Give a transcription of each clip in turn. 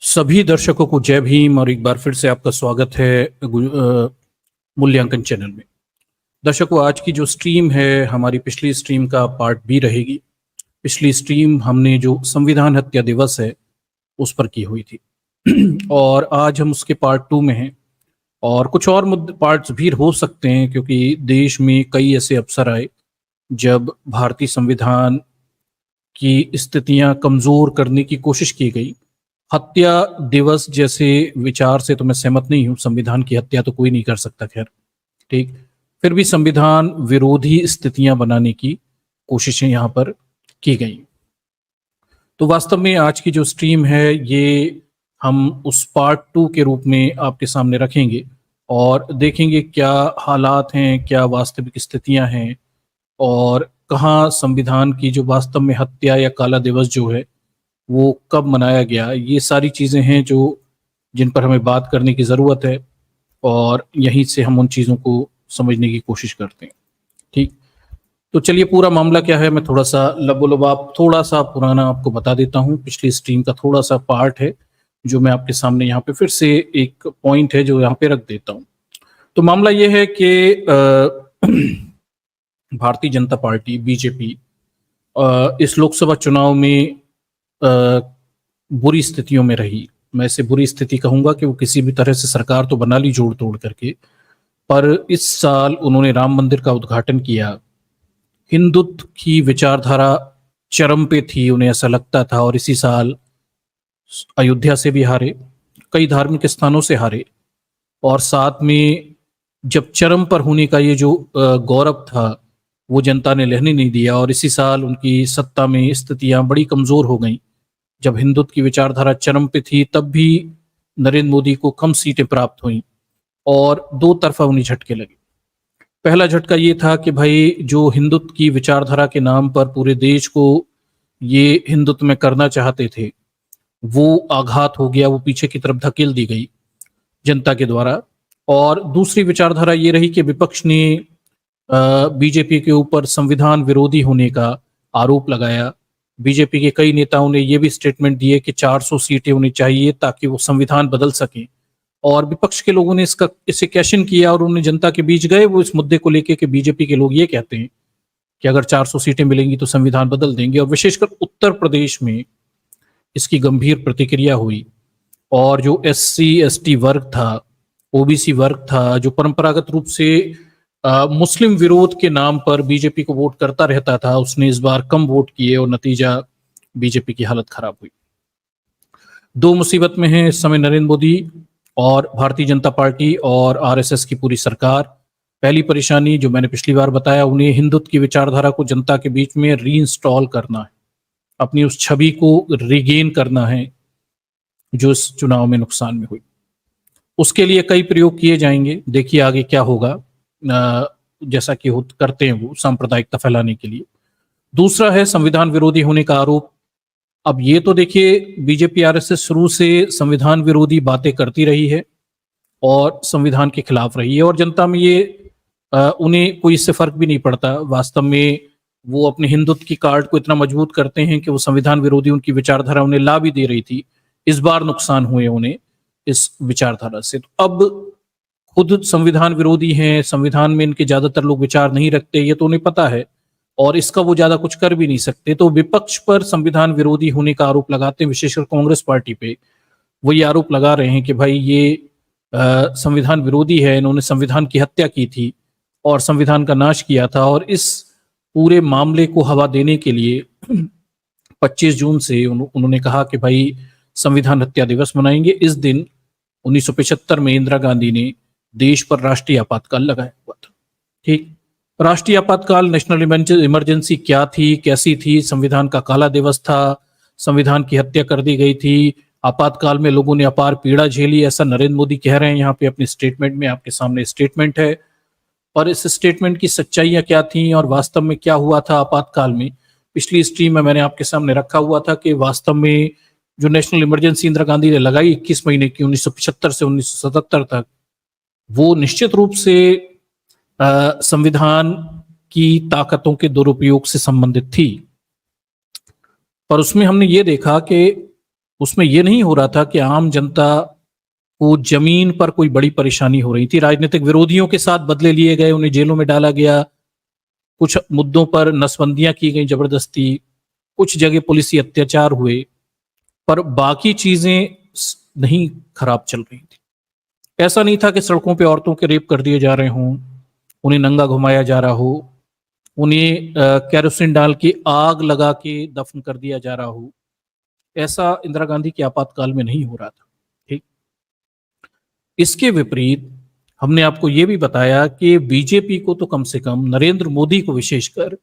सभी दर्शकों को जय भीम और एक बार फिर से आपका स्वागत है मूल्यांकन चैनल में। दर्शकों, आज की जो स्ट्रीम है हमारी पिछली स्ट्रीम का पार्ट बी रहेगी। पिछली स्ट्रीम हमने जो संविधान हत्या दिवस है उस पर की हुई थी और आज हम उसके पार्ट टू में हैं और कुछ और पार्ट्स भी हो सकते हैं क्योंकि देश में कई ऐसे अवसर आए जब भारतीय संविधान की स्थितियां कमजोर करने की कोशिश की गई। हत्या दिवस जैसे विचार से तो मैं सहमत नहीं हूं। संविधान की हत्या तो कोई नहीं कर सकता, खैर ठीक। फिर भी संविधान विरोधी स्थितियां बनाने की कोशिशें यहां पर की गई। तो वास्तव में आज की जो स्ट्रीम है ये हम उस पार्ट टू के रूप में आपके सामने रखेंगे और देखेंगे क्या हालात हैं, क्या वास्तविक स्थितियां हैं और कहाँ संविधान की जो वास्तव में हत्या या काला दिवस जो है वो कब मनाया गया। ये सारी चीज़ें हैं जो जिन पर हमें बात करने की ज़रूरत है और यहीं से हम उन चीज़ों को समझने की कोशिश करते हैं। ठीक, तो चलिए पूरा मामला क्या है मैं थोड़ा सा लबोलबाब थोड़ा सा पुराना आपको बता देता हूँ। पिछली स्ट्रीम का थोड़ा सा पार्ट है जो मैं आपके सामने यहाँ पे फिर से एक पॉइंट है जो यहाँ पे रख देता हूँ। तो मामला ये है कि भारतीय जनता पार्टी बीजेपी इस लोकसभा चुनाव में बुरी स्थितियों में रही। मैं इसे बुरी स्थिति कहूंगा कि वो किसी भी तरह से सरकार तो बना ली जोड़ तोड़ करके, पर इस साल उन्होंने राम मंदिर का उद्घाटन किया। हिंदुत्व की विचारधारा चरम पे थी, उन्हें ऐसा लगता था, और इसी साल अयोध्या से भी हारे, कई धार्मिक स्थानों से हारे और साथ में जब चरम पर होने का ये जो गौरव था वो जनता ने लेने नहीं दिया और इसी साल उनकी सत्ता में स्थितियां बड़ी कमजोर हो गई। जब हिंदुत्व की विचारधारा चरम पे थी तब भी नरेंद्र मोदी को कम सीटें प्राप्त हुई और दो तरफा उन्हें झटके लगे। पहला झटका ये था कि भाई जो हिंदुत्व की विचारधारा के नाम पर पूरे देश को ये हिंदुत्व में करना चाहते थे वो आघात हो गया, वो पीछे की तरफ धकेल दी गई जनता के द्वारा। और दूसरी विचारधारा ये रही कि विपक्ष ने बीजेपी के ऊपर संविधान विरोधी होने का आरोप लगाया। बीजेपी के कई नेताओं ने यह भी स्टेटमेंट दिए कि 400 सीटें होनी चाहिए ताकि वो संविधान बदल सके और विपक्ष के लोगों ने इसे कैशन किया और उन्हें जनता के बीच गए वो इस मुद्दे को लेकर कि बीजेपी के लोग ये कहते हैं कि अगर 400 सीटें मिलेंगी तो संविधान बदल देंगे। और विशेषकर उत्तर प्रदेश में इसकी गंभीर प्रतिक्रिया हुई और जो SC ST वर्ग था, OBC वर्ग था, जो परंपरागत रूप से मुस्लिम विरोध के नाम पर बीजेपी को वोट करता रहता था, उसने इस बार कम वोट किए और नतीजा बीजेपी की हालत खराब हुई। दो मुसीबत में है इस समय नरेंद्र मोदी और भारतीय जनता पार्टी और RSS की पूरी सरकार। पहली परेशानी जो मैंने पिछली बार बताया, उन्हें हिंदुत्व की विचारधारा को जनता के बीच में रीइंस्टॉल करना है, अपनी उस छवि को रिगेन करना है जो इस चुनाव में नुकसान में हुई। उसके लिए कई प्रयोग किए जाएंगे, देखिए आगे क्या होगा। जैसा कि करते हैं वो सांप्रदायिकता फैलाने के लिए। दूसरा है संविधान विरोधी होने का आरोप। अब ये तो देखिए बीजेपी RSS शुरू से संविधान विरोधी बातें करती रही है और संविधान के खिलाफ रही है और जनता में ये उन्हें कोई इससे फर्क भी नहीं पड़ता। वास्तव में वो अपने हिंदुत्व की कार्ड को इतना मजबूत करते हैं कि वो संविधान विरोधी उनकी विचारधारा उन्हें ला भी दे रही थी। इस बार नुकसान हुए उन्हें इस विचारधारा से। तो अब खुद संविधान विरोधी हैं, संविधान में इनके ज्यादातर लोग विचार नहीं रखते, ये तो उन्हें पता है और इसका वो ज्यादा कुछ कर भी नहीं सकते। तो विपक्ष पर संविधान विरोधी होने का आरोप लगाते हैं, विशेषकर कांग्रेस पार्टी पे वो ये आरोप लगा रहे हैं कि भाई ये संविधान विरोधी है, इन्होंने संविधान की हत्या की थी और संविधान का नाश किया था। और इस पूरे मामले को हवा देने के लिए 25 जून से उन्होंने कहा कि भाई संविधान हत्या दिवस मनाएंगे। इस दिन 1975 में इंदिरा गांधी ने देश पर राष्ट्रीय आपातकाल लगाया हुआ था। ठीक, राष्ट्रीय आपातकाल, नेशनल इमरजेंसी क्या थी, कैसी थी? संविधान का काला दिवस था, संविधान की हत्या कर दी गई थी, आपातकाल में लोगों ने अपार पीड़ा झेली, ऐसा नरेंद्र मोदी कह रहे हैं यहाँ पे अपने स्टेटमेंट में। आपके सामने स्टेटमेंट है और इस स्टेटमेंट की सच्चाइयां क्या थी और वास्तव में क्या हुआ था आपातकाल में। पिछली स्ट्रीम में मैंने आपके सामने रखा हुआ था कि वास्तव में जो नेशनल इमरजेंसी इंदिरा गांधी ने लगाई 21 महीने की 1975 से 1977 तक, वो निश्चित रूप से संविधान की ताकतों के दुरुपयोग से संबंधित थी। पर उसमें हमने ये देखा कि उसमें यह नहीं हो रहा था कि आम जनता को जमीन पर कोई बड़ी परेशानी हो रही थी। राजनीतिक विरोधियों के साथ बदले लिए गए, उन्हें जेलों में डाला गया, कुछ मुद्दों पर नसबंदियां की गई जबरदस्ती, कुछ जगह पुलिसी अत्याचार हुए, पर बाकी चीजें नहीं खराब चल रही थी। ऐसा नहीं था कि सड़कों पे औरतों के रेप कर दिए जा रहे हों, उन्हें नंगा घुमाया जा रहा हो, उन्हें केरोसिन डाल के आग लगा के दफन कर दिया जा रहा हो। ऐसा इंदिरा गांधी के आपातकाल में नहीं हो रहा था। ठीक, इसके विपरीत हमने आपको ये भी बताया कि बीजेपी को तो कम से कम, नरेंद्र मोदी को विशेषकर,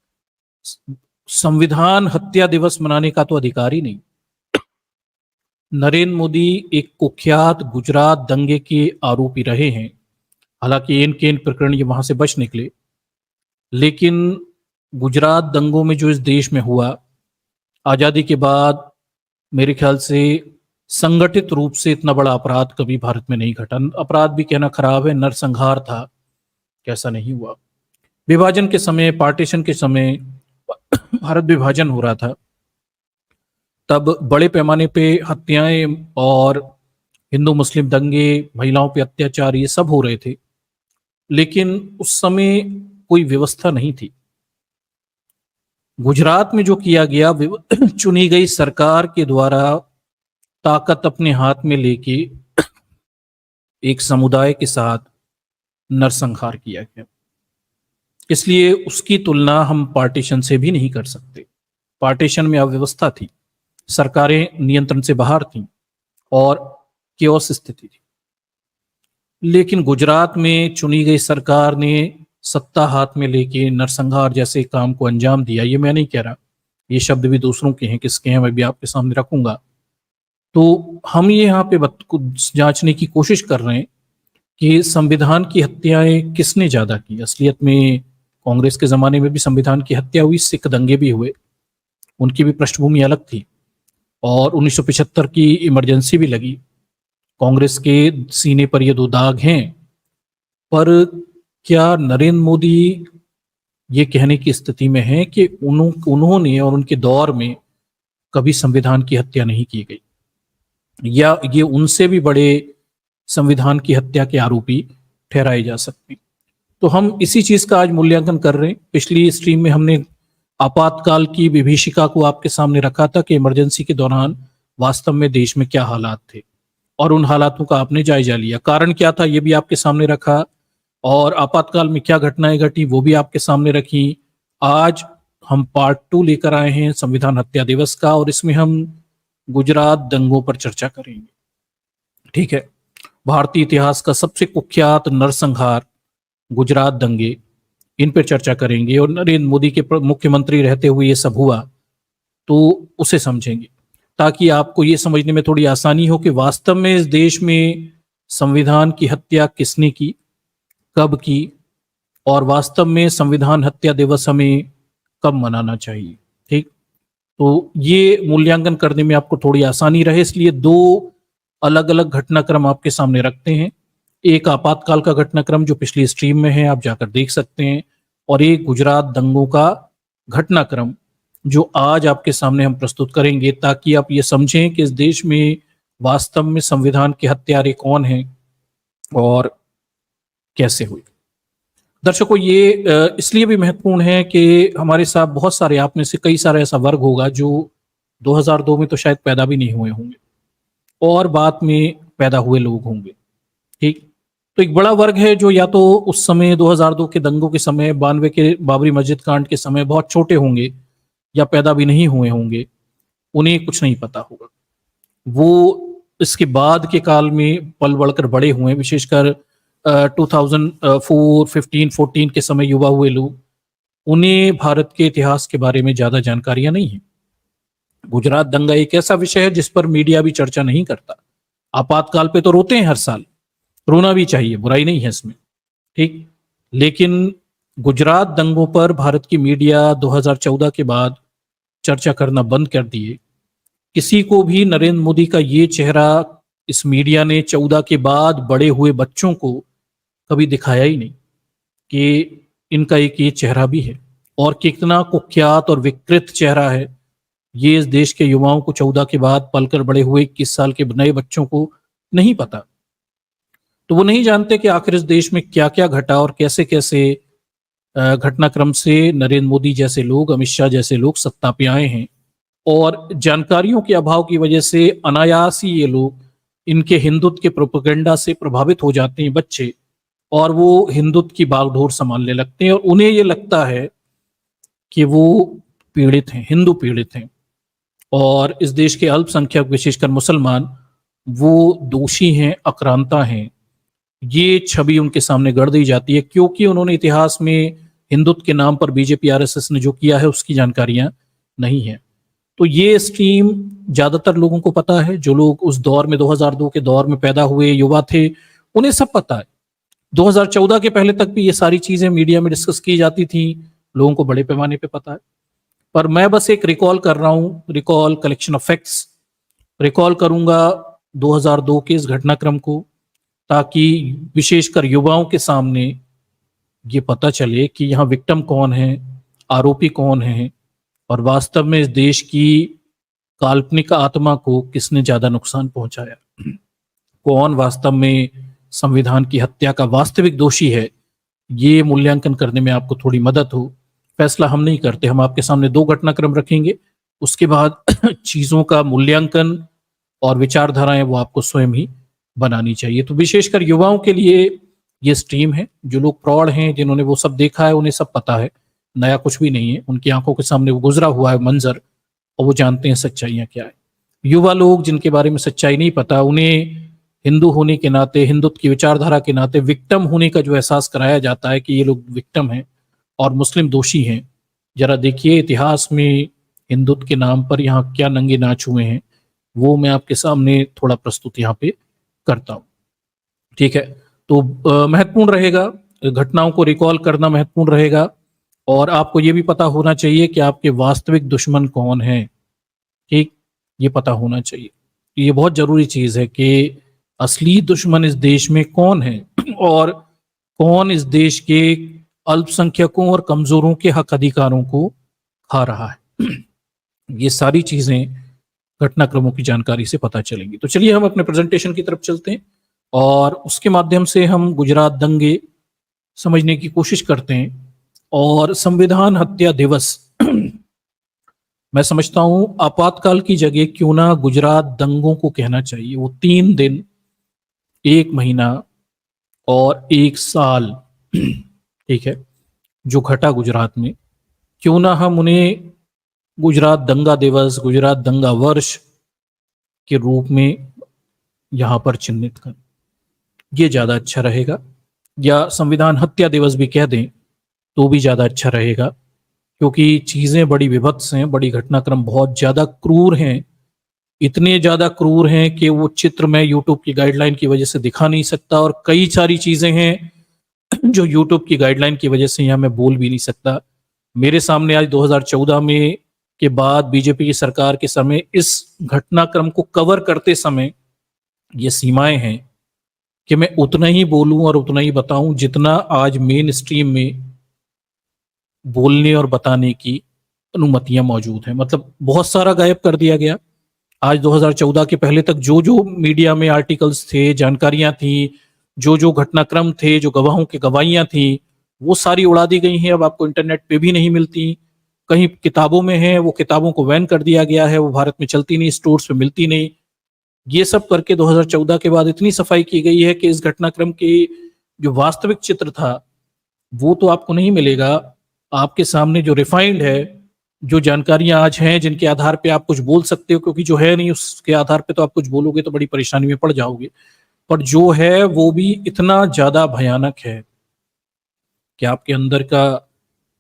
संविधान हत्या दिवस मनाने का तो अधिकार ही नहीं। नरेंद्र मोदी एक कुख्यात गुजरात दंगे के आरोपी रहे हैं। हालांकि एन केन प्रकरण ये वहां से बच निकले, लेकिन गुजरात दंगों में जो इस देश में हुआ, आजादी के बाद मेरे ख्याल से संगठित रूप से इतना बड़ा अपराध कभी भारत में नहीं घटा। अपराध भी कहना खराब है, नरसंहार था, कैसा नहीं हुआ। विभाजन के समय, पार्टीशन के समय भारत विभाजन हो रहा था, तब बड़े पैमाने पे हत्याएं और हिंदू मुस्लिम दंगे, महिलाओं पे अत्याचार, ये सब हो रहे थे, लेकिन उस समय कोई व्यवस्था नहीं थी। गुजरात में जो किया गया, चुनी गई सरकार के द्वारा ताकत अपने हाथ में लेके एक समुदाय के साथ नरसंहार किया गया। इसलिए उसकी तुलना हम पार्टीशन से भी नहीं कर सकते। पार्टीशन में अव्यवस्था थी, सरकारें नियंत्रण से बाहर थीं और केओस स्थिति थी। लेकिन गुजरात में चुनी गई सरकार ने सत्ता हाथ में लेके नरसंहार जैसे काम को अंजाम दिया। ये मैं नहीं कह रहा, ये शब्द भी दूसरों के हैं, किसके हैं मैं भी आपके सामने रखूंगा। तो हम ये यहाँ पे जांचने की कोशिश कर रहे हैं कि संविधान की हत्याएं किसने ज्यादा की। असलियत में कांग्रेस के जमाने में भी संविधान की हत्या हुई, सिख दंगे भी हुए, उनकी भी पृष्ठभूमि अलग थी, और 1975 की इमरजेंसी भी लगी। कांग्रेस के सीने पर ये दो दाग हैं। पर क्या नरेंद्र मोदी ये कहने की स्थिति में है कि उन्होंने और उनके दौर में कभी संविधान की हत्या नहीं की गई, या ये उनसे भी बड़े संविधान की हत्या के आरोपी ठहराए जा सकते? तो हम इसी चीज का आज मूल्यांकन कर रहे हैं। पिछली स्ट्रीम में हमने आपातकाल की विभीषिका को आपके सामने रखा था कि इमरजेंसी के दौरान वास्तव में देश में क्या हालात थे, और उन हालातों का आपने जायजा लिया। कारण क्या था ये भी आपके सामने रखा, और आपातकाल में क्या घटनाएं घटी वो भी आपके सामने रखी। आज हम पार्ट 2 लेकर आए हैं संविधान हत्या दिवस का, और इसमें हम गुजरात दंगों पर चर्चा करेंगे। ठीक है, भारतीय इतिहास का सबसे कुख्यात नरसंहार गुजरात दंगे, इन पर चर्चा करेंगे। और नरेंद्र मोदी के मुख्यमंत्री रहते हुए ये सब हुआ तो उसे समझेंगे, ताकि आपको ये समझने में थोड़ी आसानी हो कि वास्तव में इस देश में संविधान की हत्या किसने की, कब की, और वास्तव में संविधान हत्या दिवस हमें कब मनाना चाहिए। ठीक, तो ये मूल्यांकन करने में आपको थोड़ी आसानी रहे, इसलिए दो अलग अलग घटनाक्रम आपके सामने रखते हैं। एक आपातकाल का घटनाक्रम जो पिछली स्ट्रीम में है, आप जाकर देख सकते हैं, और एक गुजरात दंगों का घटनाक्रम जो आज आपके सामने हम प्रस्तुत करेंगे, ताकि आप ये समझें कि इस देश में वास्तव में संविधान के हत्यारे कौन हैं और कैसे हुई। दर्शकों, ये इसलिए भी महत्वपूर्ण है कि हमारे साथ बहुत सारे, आप में से कई सारे ऐसा वर्ग होगा जो 2002 में तो शायद पैदा भी नहीं हुए होंगे, और बाद में पैदा हुए लोग होंगे। ठीक, तो एक बड़ा वर्ग है जो या तो उस समय 2002 के दंगों के समय, 92 के बाबरी मस्जिद कांड के समय बहुत छोटे होंगे, या पैदा भी नहीं हुए होंगे, उन्हें कुछ नहीं पता होगा। वो इसके बाद के काल में पल बढ़कर बड़े हुए, विशेषकर 2004, 15, 14 के समय युवा हुए लोग, उन्हें भारत के इतिहास के बारे में ज्यादा जानकारियां नहीं है। गुजरात दंगा एक ऐसा विषय है जिस पर मीडिया भी चर्चा नहीं करता। आपातकाल पे तो रोते हैं हर साल, रोना भी चाहिए, बुराई नहीं है इसमें। ठीक, लेकिन गुजरात दंगों पर भारत की मीडिया 2014 के बाद चर्चा करना बंद कर दिए। किसी को भी नरेंद्र मोदी का ये चेहरा इस मीडिया ने 14 के बाद बड़े हुए बच्चों को कभी दिखाया ही नहीं कि इनका एक ये चेहरा भी है, और कितना कुख्यात और विकृत चेहरा है ये इस देश के युवाओं को 14 के बाद पलकर बड़े हुए 21 साल के नए बच्चों को नहीं पता। तो वो नहीं जानते कि आखिर इस देश में क्या-क्या घटा और कैसे-कैसे घटनाक्रम से नरेंद्र मोदी जैसे लोग, अमित शाह जैसे लोग सत्ता पे आए हैं। और जानकारियों के अभाव की वजह से अनायास ही ये लोग इनके हिंदुत्व के प्रोपेगेंडा से प्रभावित हो जाते हैं बच्चे, और वो हिंदुत्व की बागडोर संभालने लगते हैं और उन्हें ये लगता है कि वो पीड़ित हैं, हिंदू पीड़ित हैं, और इस देश के अल्पसंख्यक विशेषकर मुसलमान वो दोषी हैं, आक्रांता हैं। ये छवि उनके सामने गढ़ दी जाती है क्योंकि उन्होंने इतिहास में हिंदुत्व के नाम पर बीजेपी आरएसएस ने जो किया है उसकी जानकारियां नहीं है। तो ये स्ट्रीम ज्यादातर लोगों को पता है, जो लोग उस दौर में 2002 के दौर में पैदा हुए युवा थे उन्हें सब पता है। 2014 के पहले तक भी ये सारी चीजें मीडिया में डिस्कस की जाती थी, लोगों को बड़े पैमाने पे पता है। पर मैं बस एक रिकॉल कर रहा हूँ, recall collection of facts recall करूंगा 2002 के इस घटनाक्रम को, ताकि विशेषकर युवाओं के सामने ये पता चले कि यहाँ विक्टिम कौन है, आरोपी कौन है, और वास्तव में इस देश की काल्पनिक आत्मा को किसने ज्यादा नुकसान पहुंचाया, कौन वास्तव में संविधान की हत्या का वास्तविक दोषी है। ये मूल्यांकन करने में आपको थोड़ी मदद हो। फैसला हम नहीं करते, हम आपके सामने दो घटनाक्रम रखेंगे, उसके बाद चीजों का मूल्यांकन और विचारधाराएं वो आपको स्वयं ही बनानी चाहिए। तो विशेषकर युवाओं के लिए ये स्ट्रीम है, जो लोग प्रौढ़ हैं, जिन्होंने वो सब देखा है, उन्हें सब पता है, नया कुछ भी नहीं है, उनकी आंखों के सामने वो गुजरा हुआ है मंजर, और वो जानते हैं सच्चाइयां क्या है। युवा लोग जिनके बारे में सच्चाई नहीं पता, उन्हें हिंदू होने के नाते, हिंदुत्व की विचारधारा के नाते विक्टिम होने का जो एहसास कराया जाता है कि ये लोग विक्टिम हैं और मुस्लिम दोषी हैं। जरा देखिए इतिहास में हिंदुत्व के नाम पर यहाँ क्या नंगे नाच हुए हैं, वो मैं आपके सामने थोड़ा प्रस्तुत यहाँ पे करता हूँ। ठीक है। तो महत्वपूर्ण रहेगा, घटनाओं को रिकॉल करना महत्वपूर्ण रहेगा, और आपको ये भी पता होना चाहिए कि आपके वास्तविक दुश्मन कौन है। ठीक, ये पता होना चाहिए। ये बहुत जरूरी चीज है कि असली दुश्मन इस देश में कौन है और कौन इस देश के अल्पसंख्यकों और कमजोरों के हक अधिकारों को खा रहा है। ये सारी चीजें घटनाक्रमों की जानकारी से पता चलेंगी। तो चलिए हम अपने प्रेजेंटेशन की तरफ चलते हैं और उसके माध्यम से हम गुजरात दंगे समझने की कोशिश करते हैं। और संविधान हत्या दिवस मैं समझता हूं आपातकाल की जगह क्यों ना गुजरात दंगों को कहना चाहिए। वो 3 दिन, 1 महीना और 1 साल ठीक है, जो घटा गुजरात में, क्यों ना हम उन्हें गुजरात दंगा दिवस, गुजरात दंगा वर्ष के रूप में यहां पर चिन्हित करें। ये ज्यादा अच्छा रहेगा, या संविधान हत्या दिवस भी कह दें तो भी ज्यादा अच्छा रहेगा, क्योंकि चीजें बड़ी विभत्स हैं, बड़ी घटनाक्रम बहुत ज्यादा क्रूर हैं। इतने ज्यादा क्रूर हैं कि वो चित्र मैं यूट्यूब की गाइडलाइन की वजह से दिखा नहीं सकता, और कई सारी चीजें हैं जो यूट्यूब की गाइडलाइन की वजह से यहाँ मैं बोल भी नहीं सकता। मेरे सामने आज 2014 में के बाद बीजेपी की सरकार के समय इस घटनाक्रम को कवर करते समय ये सीमाएं हैं कि मैं उतना ही बोलूं और उतना ही बताऊं जितना आज मेन स्ट्रीम में बोलने और बताने की अनुमतियां मौजूद हैं। मतलब बहुत सारा गायब कर दिया गया। आज 2014 के पहले तक जो जो मीडिया में आर्टिकल्स थे, जानकारियां थी, जो जो घटनाक्रम थे, जो गवाहों की गवाहियां थी, वो सारी उड़ा दी गई हैं। अब आपको इंटरनेट पे भी नहीं मिलती, कहीं किताबों में है, वो किताबों को बैन कर दिया गया है, वो भारत में चलती नहीं, स्टोर्स पे मिलती नहीं। ये सब करके 2014 के बाद इतनी सफाई की गई है कि इस घटनाक्रम के जो वास्तविक चित्र था वो तो आपको नहीं मिलेगा। आपके सामने जो रिफाइंड है, जो जानकारियां आज हैं, जिनके आधार पे आप कुछ बोल सकते हो, क्योंकि जो है नहीं उसके आधार पे तो आप कुछ बोलोगे तो बड़ी परेशानी में पड़ जाओगे, पर जो है वो भी इतना ज्यादा भयानक है कि आपके अंदर का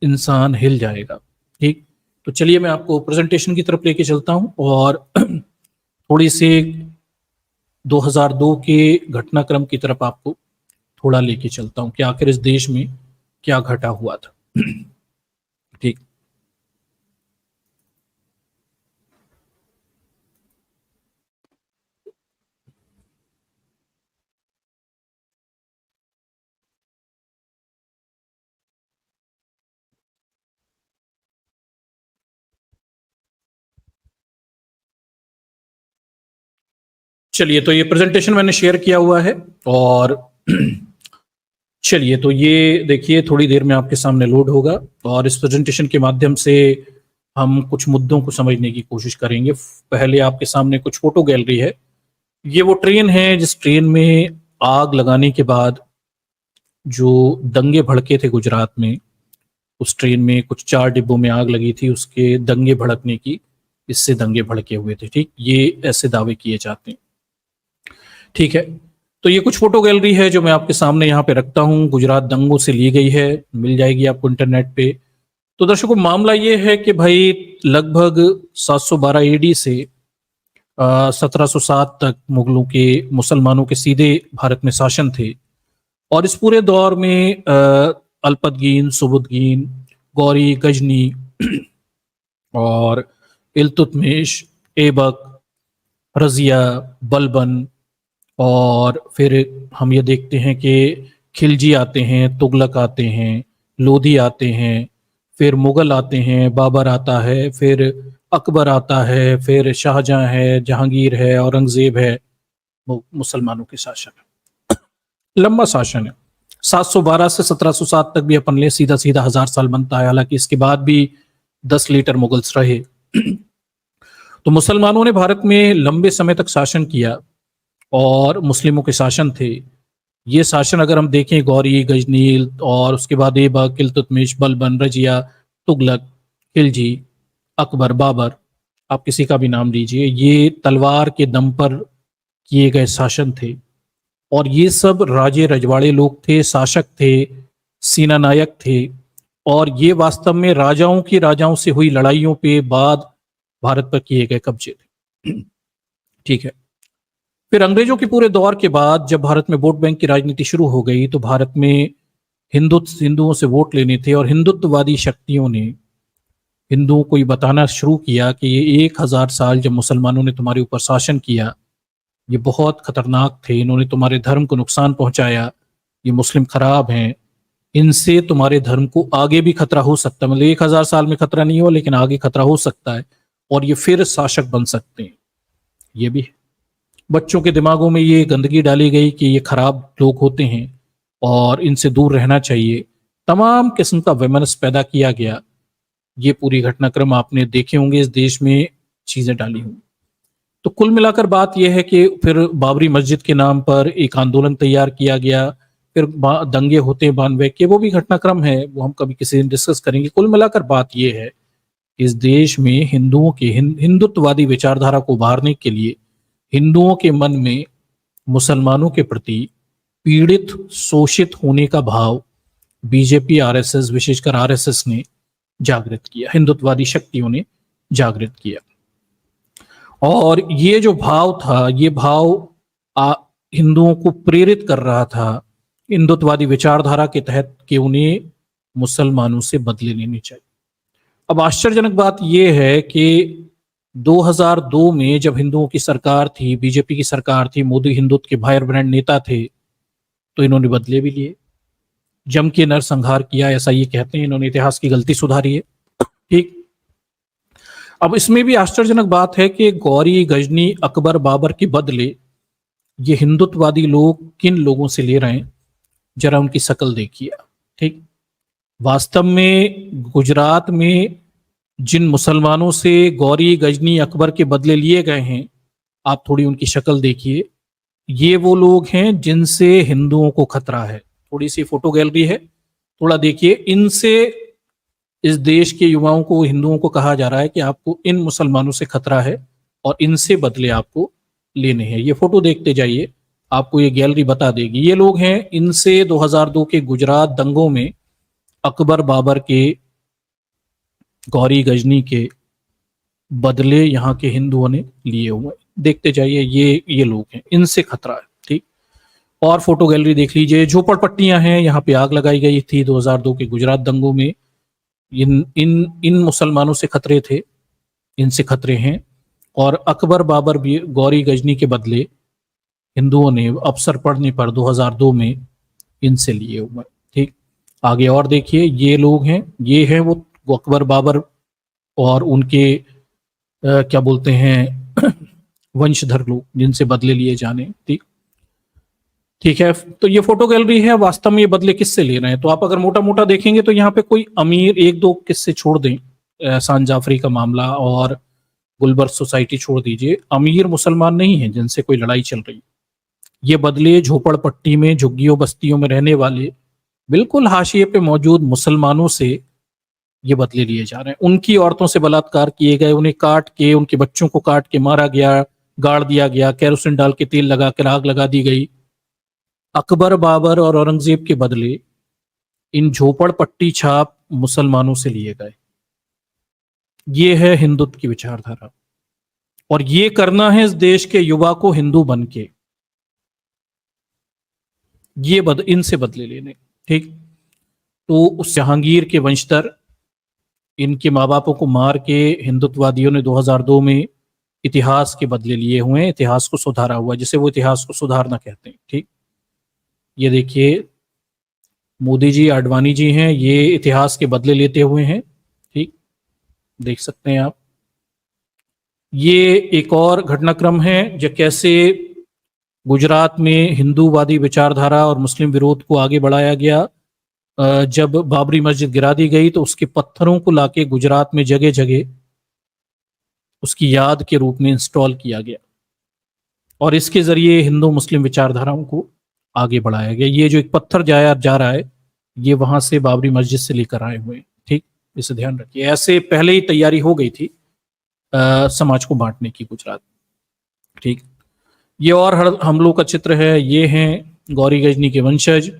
इंसान हिल जाएगा। ठीक, तो चलिए मैं आपको प्रेजेंटेशन की तरफ लेके चलता हूं और थोड़ी सी 2002 के घटनाक्रम की तरफ आपको थोड़ा लेके चलता हूं कि आखिर इस देश में क्या घटा हुआ था। ठीक, चलिए, तो ये प्रेजेंटेशन मैंने शेयर किया हुआ है और चलिए, तो ये देखिए थोड़ी देर में आपके सामने लोड होगा और इस प्रेजेंटेशन के माध्यम से हम कुछ मुद्दों को समझने की कोशिश करेंगे। पहले आपके सामने कुछ फोटो गैलरी है। ये वो ट्रेन है जिस ट्रेन में आग लगाने के बाद जो दंगे भड़के थे गुजरात में, उस ट्रेन में कुछ 4 डिब्बों में आग लगी थी, उसके दंगे भड़कने की, इससे दंगे भड़के हुए थे। ठीक, ये ऐसे दावे किए जाते हैं। ठीक है, तो ये कुछ फोटो गैलरी है जो मैं आपके सामने यहाँ पे रखता हूँ, गुजरात दंगों से ली गई है, मिल जाएगी आपको इंटरनेट पे। तो दर्शकों, मामला ये है कि भाई लगभग 712 एडी से 1707 तक मुगलों के, मुसलमानों के सीधे भारत में शासन थे और इस पूरे दौर में अल्पतगीन, सुबुतगीन, गौरी, गजनी और इल्तुतमिश, ऐबक, रजिया, बलबन, और फिर हम ये देखते हैं कि खिलजी आते हैं, तुगलक आते हैं, लोधी आते हैं, फिर मुगल आते हैं, बाबर आता है, फिर अकबर आता है, फिर शाहजहां है, जहांगीर है, औरंगजेब है। मुसलमानों के शासन, लंबा शासन है। 712 से 1707 तक भी अपन ले, सीधा सीधा 1000 साल बनता है। हालांकि इसके बाद भी 10 लीटर मुगल्स रहे। तो मुसलमानों ने भारत में लंबे समय तक शासन किया और मुस्लिमों के शासन थे। ये शासन अगर हम देखें, गौरी, गजनी और उसके बाद ऐबक, इल्तुतमिश, बलबन, रजिया, तुगलक, खिलजी, अकबर, बाबर, आप किसी का भी नाम लीजिए, ये तलवार के दम पर किए गए शासन थे। और ये सब राजे रजवाड़े लोग थे, शासक थे, सेना नायक थे, और ये वास्तव में राजाओं से हुई लड़ाइयों पे बाद भारत पर किए गए कब्जे थे। ठीक है, फिर अंग्रेजों के पूरे दौर के बाद जब भारत में वोट बैंक की राजनीति शुरू हो गई तो भारत में हिंदुओं से वोट लेने थे और हिंदुत्ववादी शक्तियों ने हिंदुओं को ये बताना शुरू किया कि ये 1000 साल जब मुसलमानों ने तुम्हारे ऊपर शासन किया, ये बहुत खतरनाक थे, इन्होंने तुम्हारे धर्म को नुकसान पहुंचाया, ये मुस्लिम खराब हैं, इनसे तुम्हारे धर्म को आगे भी खतरा हो सकता है। मतलब 1000 साल में खतरा नहीं हो, लेकिन आगे खतरा हो सकता है और ये फिर शासक बन सकते हैं। ये भी बच्चों के दिमागों में ये गंदगी डाली गई कि ये खराब लोग होते हैं और इनसे दूर रहना चाहिए। तमाम किस्म का वैमनस्य पैदा किया गया। ये पूरी घटनाक्रम आपने देखे होंगे, इस देश में चीजें डाली होंगी। तो कुल मिलाकर बात यह है कि फिर बाबरी मस्जिद के नाम पर एक आंदोलन तैयार किया गया, फिर दंगे होते हैं 92 के, वो भी घटनाक्रम है, वो हम कभी किसी दिन डिस्कस करेंगे। कुल मिलाकर बात यह है, इस देश में हिंदुओं के हिंदुत्ववादी विचारधारा को उभारने के लिए हिंदुओं के मन में मुसलमानों के प्रति पीड़ित, शोषित होने का भाव बीजेपी, आरएसएस, विशेषकर आरएसएस ने जागृत किया, हिंदुत्ववादी शक्तियों ने जागृत किया। और ये जो भाव था, ये भाव हिंदुओं को प्रेरित कर रहा था हिंदुत्ववादी विचारधारा के तहत कि उन्हें मुसलमानों से बदले लेने चाहिए। अब आश्चर्यजनक बात यह है कि 2002 में जब हिंदुओं की सरकार थी, बीजेपी की सरकार थी, मोदी हिंदुत्व के फायर ब्रांड नेता थे, तो इन्होंने बदले भी लिए, जम के नरसंहार किया, ऐसा ये कहते हैं। इन्होंने इतिहास की गलती सुधारी है। ठीक, अब इसमें भी आश्चर्यजनक बात है कि गौरी, गजनी, अकबर, बाबर के बदले ये हिंदुत्ववादी लोग किन लोगों से ले रहे हैं, जरा उनकी शक्ल देखिए। ठीक, वास्तव में गुजरात में जिन मुसलमानों से गौरी, गजनी, अकबर के बदले लिए गए हैं, आप थोड़ी उनकी शक्ल देखिए। ये वो लोग हैं जिनसे हिंदुओं को खतरा है। थोड़ी सी फोटो गैलरी है, थोड़ा देखिए। इनसे इस देश के युवाओं को, हिंदुओं को कहा जा रहा है कि आपको इन मुसलमानों से खतरा है और इनसे बदले आपको लेने हैं। ये फोटो देखते जाइए, आपको ये गैलरी बता देगी। ये लोग हैं, इनसे 2002 के गुजरात दंगों में अकबर, बाबर के, गौरी, गजनी के बदले यहाँ के हिंदुओं ने लिए हुए। देखते जाइए, ये लोग हैं, इनसे खतरा है। ठीक, और फोटो गैलरी देख लीजिए। झोपड़पट्टियां हैं, यहाँ पे आग लगाई गई थी 2002 के गुजरात दंगों में। इन मुसलमानों से खतरे थे, इनसे खतरे हैं। और अकबर, बाबर, गौरी, गजनी के बदले हिंदुओं ने अवसर पड़ने पर 2002 में इनसे लिए हुए। ठीक, आगे और देखिए, ये लोग हैं, ये हैं वो अकबर, बाबर और उनके क्या बोलते हैं वंशधर लोग जिनसे बदले लिए जाने। ठीक ठीक है, तो ये फोटो गैलरी है। वास्तव में ये बदले किससे ले रहे हैं, तो आप अगर मोटा मोटा देखेंगे तो यहाँ पे कोई अमीर एक दो किस्से छोड़ दें, एहसान जाफरी का मामला और गुलबर्ग सोसाइटी छोड़ दीजिए, अमीर मुसलमान नहीं है जिनसे कोई लड़ाई चल रही। ये बदले झोपड़पट्टी में, झुग्गियों बस्तियों में रहने वाले बिल्कुल हाशिए पे मौजूद मुसलमानों से ये बदले लिए जा रहे हैं। उनकी औरतों से बलात्कार किए गए, उन्हें काट के, उनके बच्चों को काट के मारा गया, गाड़ दिया गया, केरोसिन डाल के तेल लगा कर आग लगा दी गई। अकबर, बाबर और औरंगजेब के बदले इन झोपड़पट्टी छाप मुसलमानों से लिए गए। ये है हिंदुत्व की विचारधारा, और ये करना है इस देश के युवा को हिंदू बन के, ये इनसे बदले लेने। ठीक, तो उस जहांगीर के वंशधर, इनके माँ बापों को मार के हिंदुत्ववादियों ने 2002 में इतिहास के बदले लिए हुए हैं, इतिहास को सुधारा हुआ, जिसे वो इतिहास को सुधारना कहते हैं। ठीक, ये देखिए मोदी जी, आडवाणी जी हैं, ये इतिहास के बदले लेते हुए हैं। ठीक, देख सकते हैं आप। ये एक और घटनाक्रम है जो कैसे गुजरात में हिंदूवादी विचारधारा और मुस्लिम विरोध को आगे बढ़ाया गया। जब बाबरी मस्जिद गिरा दी गई तो उसके पत्थरों को लाके गुजरात में जगह जगह उसकी याद के रूप में इंस्टॉल किया गया, और इसके जरिए हिंदू मुस्लिम विचारधाराओं को आगे बढ़ाया गया। ये जो एक पत्थर जाया जा रहा है, ये वहां से बाबरी मस्जिद से लेकर आए हुए। ठीक, इसे ध्यान रखिए। ऐसे पहले ही तैयारी हो गई थी समाज को बांटने की गुजरात। ठीक, ये और हमलों का चित्र है। ये हैं गौरी गजनी के वंशज,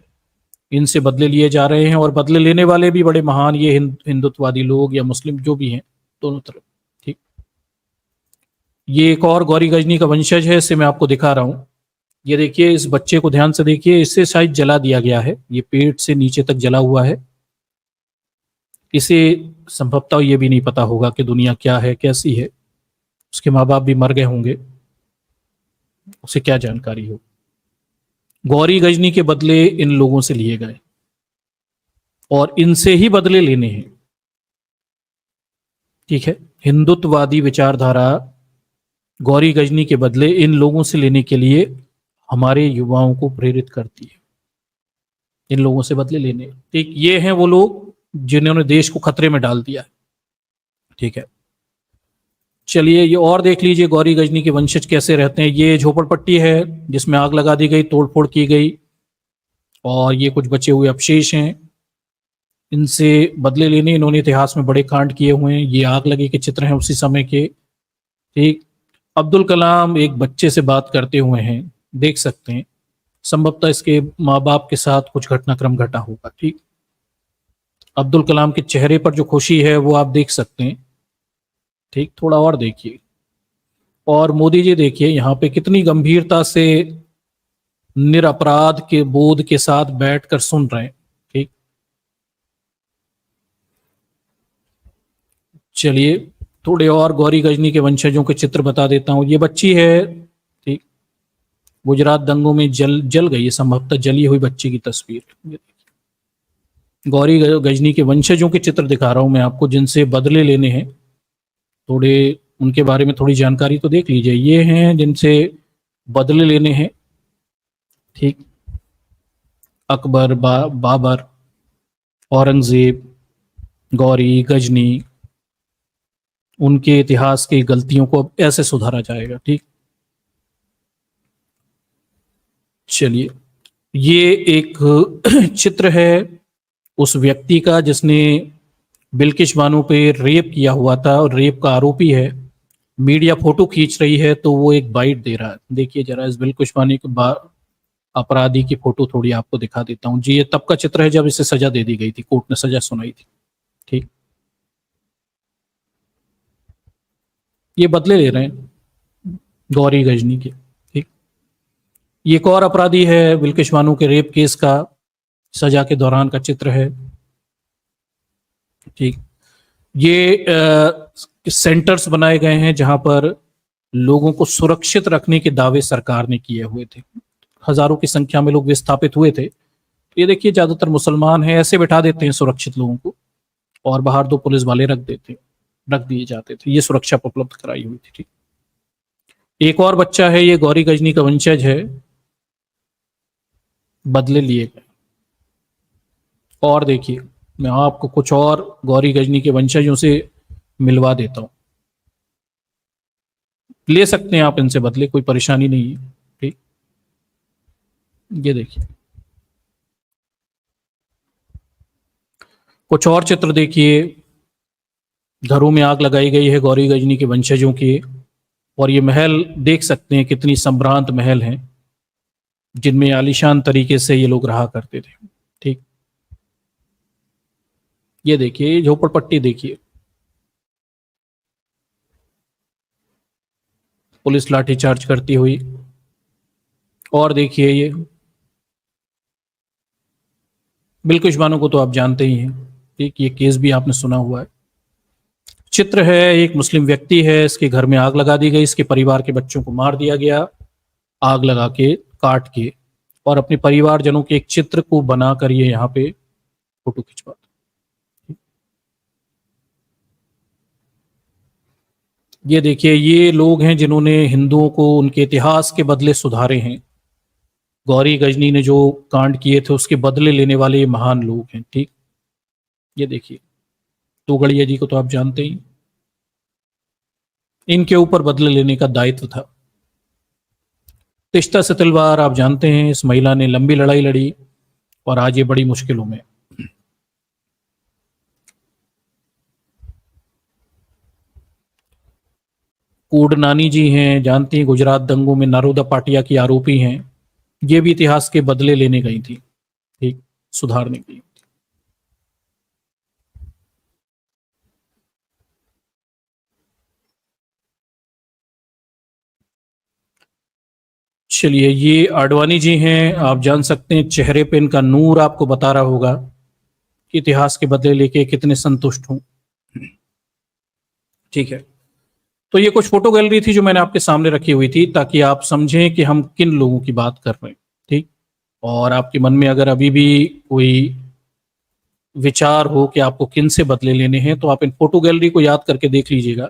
इनसे बदले लिए जा रहे हैं, और बदले लेने वाले भी बड़े महान ये हिंदुत्ववादी लोग या मुस्लिम जो भी हैं, दोनों तरफ। ठीक, ये एक और गौरी गजनी का वंशज है, इसे मैं आपको दिखा रहा हूं। ये देखिए, इस बच्चे को ध्यान से देखिए, इसे शायद जला दिया गया है, ये पेट से नीचे तक जला हुआ है। इसे संभवतः ये भी नहीं पता होगा कि दुनिया क्या है, कैसी है, उसके माँ बाप भी मर गए होंगे, उसे क्या जानकारी हो। गौरी गजनी के बदले इन लोगों से लिए गए, और इनसे ही बदले लेने हैं। ठीक है, हिंदुत्ववादी विचारधारा गौरी गजनी के बदले इन लोगों से लेने के लिए हमारे युवाओं को प्रेरित करती है, इन लोगों से बदले लेने। ठीक, ये हैं वो लोग जिन्होंने देश को खतरे में डाल दिया है। ठीक है, चलिए ये और देख लीजिए गौरी गजनी के वंशज कैसे रहते हैं। ये झोपड़पट्टी है जिसमें आग लगा दी गई, तोड़फोड़ की गई, और ये कुछ बचे हुए अवशेष हैं, इनसे बदले लेने इन्होंने इतिहास में बड़े कांड किए हुए हैं। ये आग लगे के चित्र हैं उसी समय के। ठीक, अब्दुल कलाम एक बच्चे से बात करते हुए हैं, देख सकते हैं, संभवतः इसके माँ बाप के साथ कुछ घटनाक्रम घटा होगा। ठीक, अब्दुल कलाम के चेहरे पर जो खुशी है वो आप देख सकते हैं। ठीक, थोड़ा और देखिए, और मोदी जी देखिए यहाँ पे कितनी गंभीरता से निरपराध के बोध के साथ बैठकर सुन रहे हैं। ठीक, चलिए थोड़े और गौरी गजनी के वंशजों के चित्र बता देता हूं। ये बच्ची है, ठीक, गुजरात दंगों में जल गई, संभवतः जली हुई बच्ची की तस्वीर। गौरी गजनी के वंशजों के चित्र दिखा रहा हूं मैं आपको, जिनसे बदले लेने हैं। थोड़े उनके बारे में थोड़ी जानकारी तो देख लीजिए। ये हैं जिनसे बदले लेने हैं। ठीक, अकबर, बाबर, औरंगजेब, गौरी गजनी, उनके इतिहास की गलतियों को अब ऐसे सुधारा जाएगा। ठीक, चलिए ये एक चित्र है उस व्यक्ति का जिसने बिल्किश बानो पे रेप किया हुआ था, और रेप का आरोपी है। मीडिया फोटो खींच रही है तो वो एक बाइट दे रहा है। देखिए जरा इस बिल्किश बानो के अपराधी की फोटो थोड़ी आपको दिखा देता हूँ जी। ये तब का चित्र है जब इसे सजा दे दी गई थी, कोर्ट ने सजा सुनाई थी। ठीक, ये बदले ले रहे हैं गौरी गजनी के। ठीक, ये एक और अपराधी है बिल्किश बानो के रेप केस का सजा के दौरान का चित्र है। ठीक, ये सेंटर्स बनाए गए हैं जहां पर लोगों को सुरक्षित रखने के दावे सरकार ने किए हुए थे। हजारों की संख्या में लोग विस्थापित हुए थे। ये देखिए ज्यादातर मुसलमान हैं, ऐसे बैठा देते हैं सुरक्षित लोगों को, और बाहर दो पुलिस वाले रख दिए जाते थे। ये सुरक्षा उपलब्ध कराई हुई थी। ठीक, एक और बच्चा है, ये गौरी गजनी का वंशज है, बदले लिए गए। और देखिए, मैं आपको कुछ और गौरी गजनी के वंशजों से मिलवा देता हूं, ले सकते हैं आप इनसे बदले, कोई परेशानी नहीं है। ठीक, ये देखिए कुछ और चित्र देखिए, घरों में आग लगाई गई है गौरी गजनी के वंशजों के। और ये महल देख सकते हैं, कितनी संभ्रांत महल हैं, जिनमें आलीशान तरीके से ये लोग रहा करते थे। ठीक, ये देखिए झोपड़पट्टी देखिए, पुलिस लाठीचार्ज करती हुई। और देखिए ये बिल्किश बानो को तो आप जानते ही हैं, ठीक, ये केस भी आपने सुना हुआ है। चित्र है, एक मुस्लिम व्यक्ति है, इसके घर में आग लगा दी गई, इसके परिवार के बच्चों को मार दिया गया आग लगा के, काट के, और अपने परिवारजनों के एक चित्र को बनाकर ये यहाँ पे फोटो खिंचवाते। ये देखिए, ये लोग हैं जिन्होंने हिंदुओं को उनके इतिहास के बदले सुधारे हैं। गौरी गजनी ने जो कांड किए थे उसके बदले लेने वाले ये महान लोग हैं। ठीक, ये देखिए तोगड़िया जी को तो आप जानते ही, इनके ऊपर बदले लेने का दायित्व था। तिश्ता से तलवार आप जानते हैं, इस महिला ने लंबी लड़ाई लड़ी और आज ये बड़ी मुश्किलों में। कोडनानी जी हैं, जानती हैं, गुजरात दंगों में नरोदा पाटिया की आरोपी हैं, ये भी इतिहास के बदले लेने गई थी। ठीक, सुधारने गई। चलिए, ये आडवाणी जी हैं, आप जान सकते हैं, चेहरे पे इनका नूर आपको बता रहा होगा कि इतिहास के बदले लेके कितने संतुष्ट हूं। ठीक है, तो ये कुछ फोटो गैलरी थी जो मैंने आपके सामने रखी हुई थी, ताकि आप समझें कि हम किन लोगों की बात कर रहे हैं। ठीक, और आपके मन में अगर अभी भी कोई विचार हो कि आपको किन से बदले लेने हैं, तो आप इन फोटो गैलरी को याद करके देख लीजिएगा,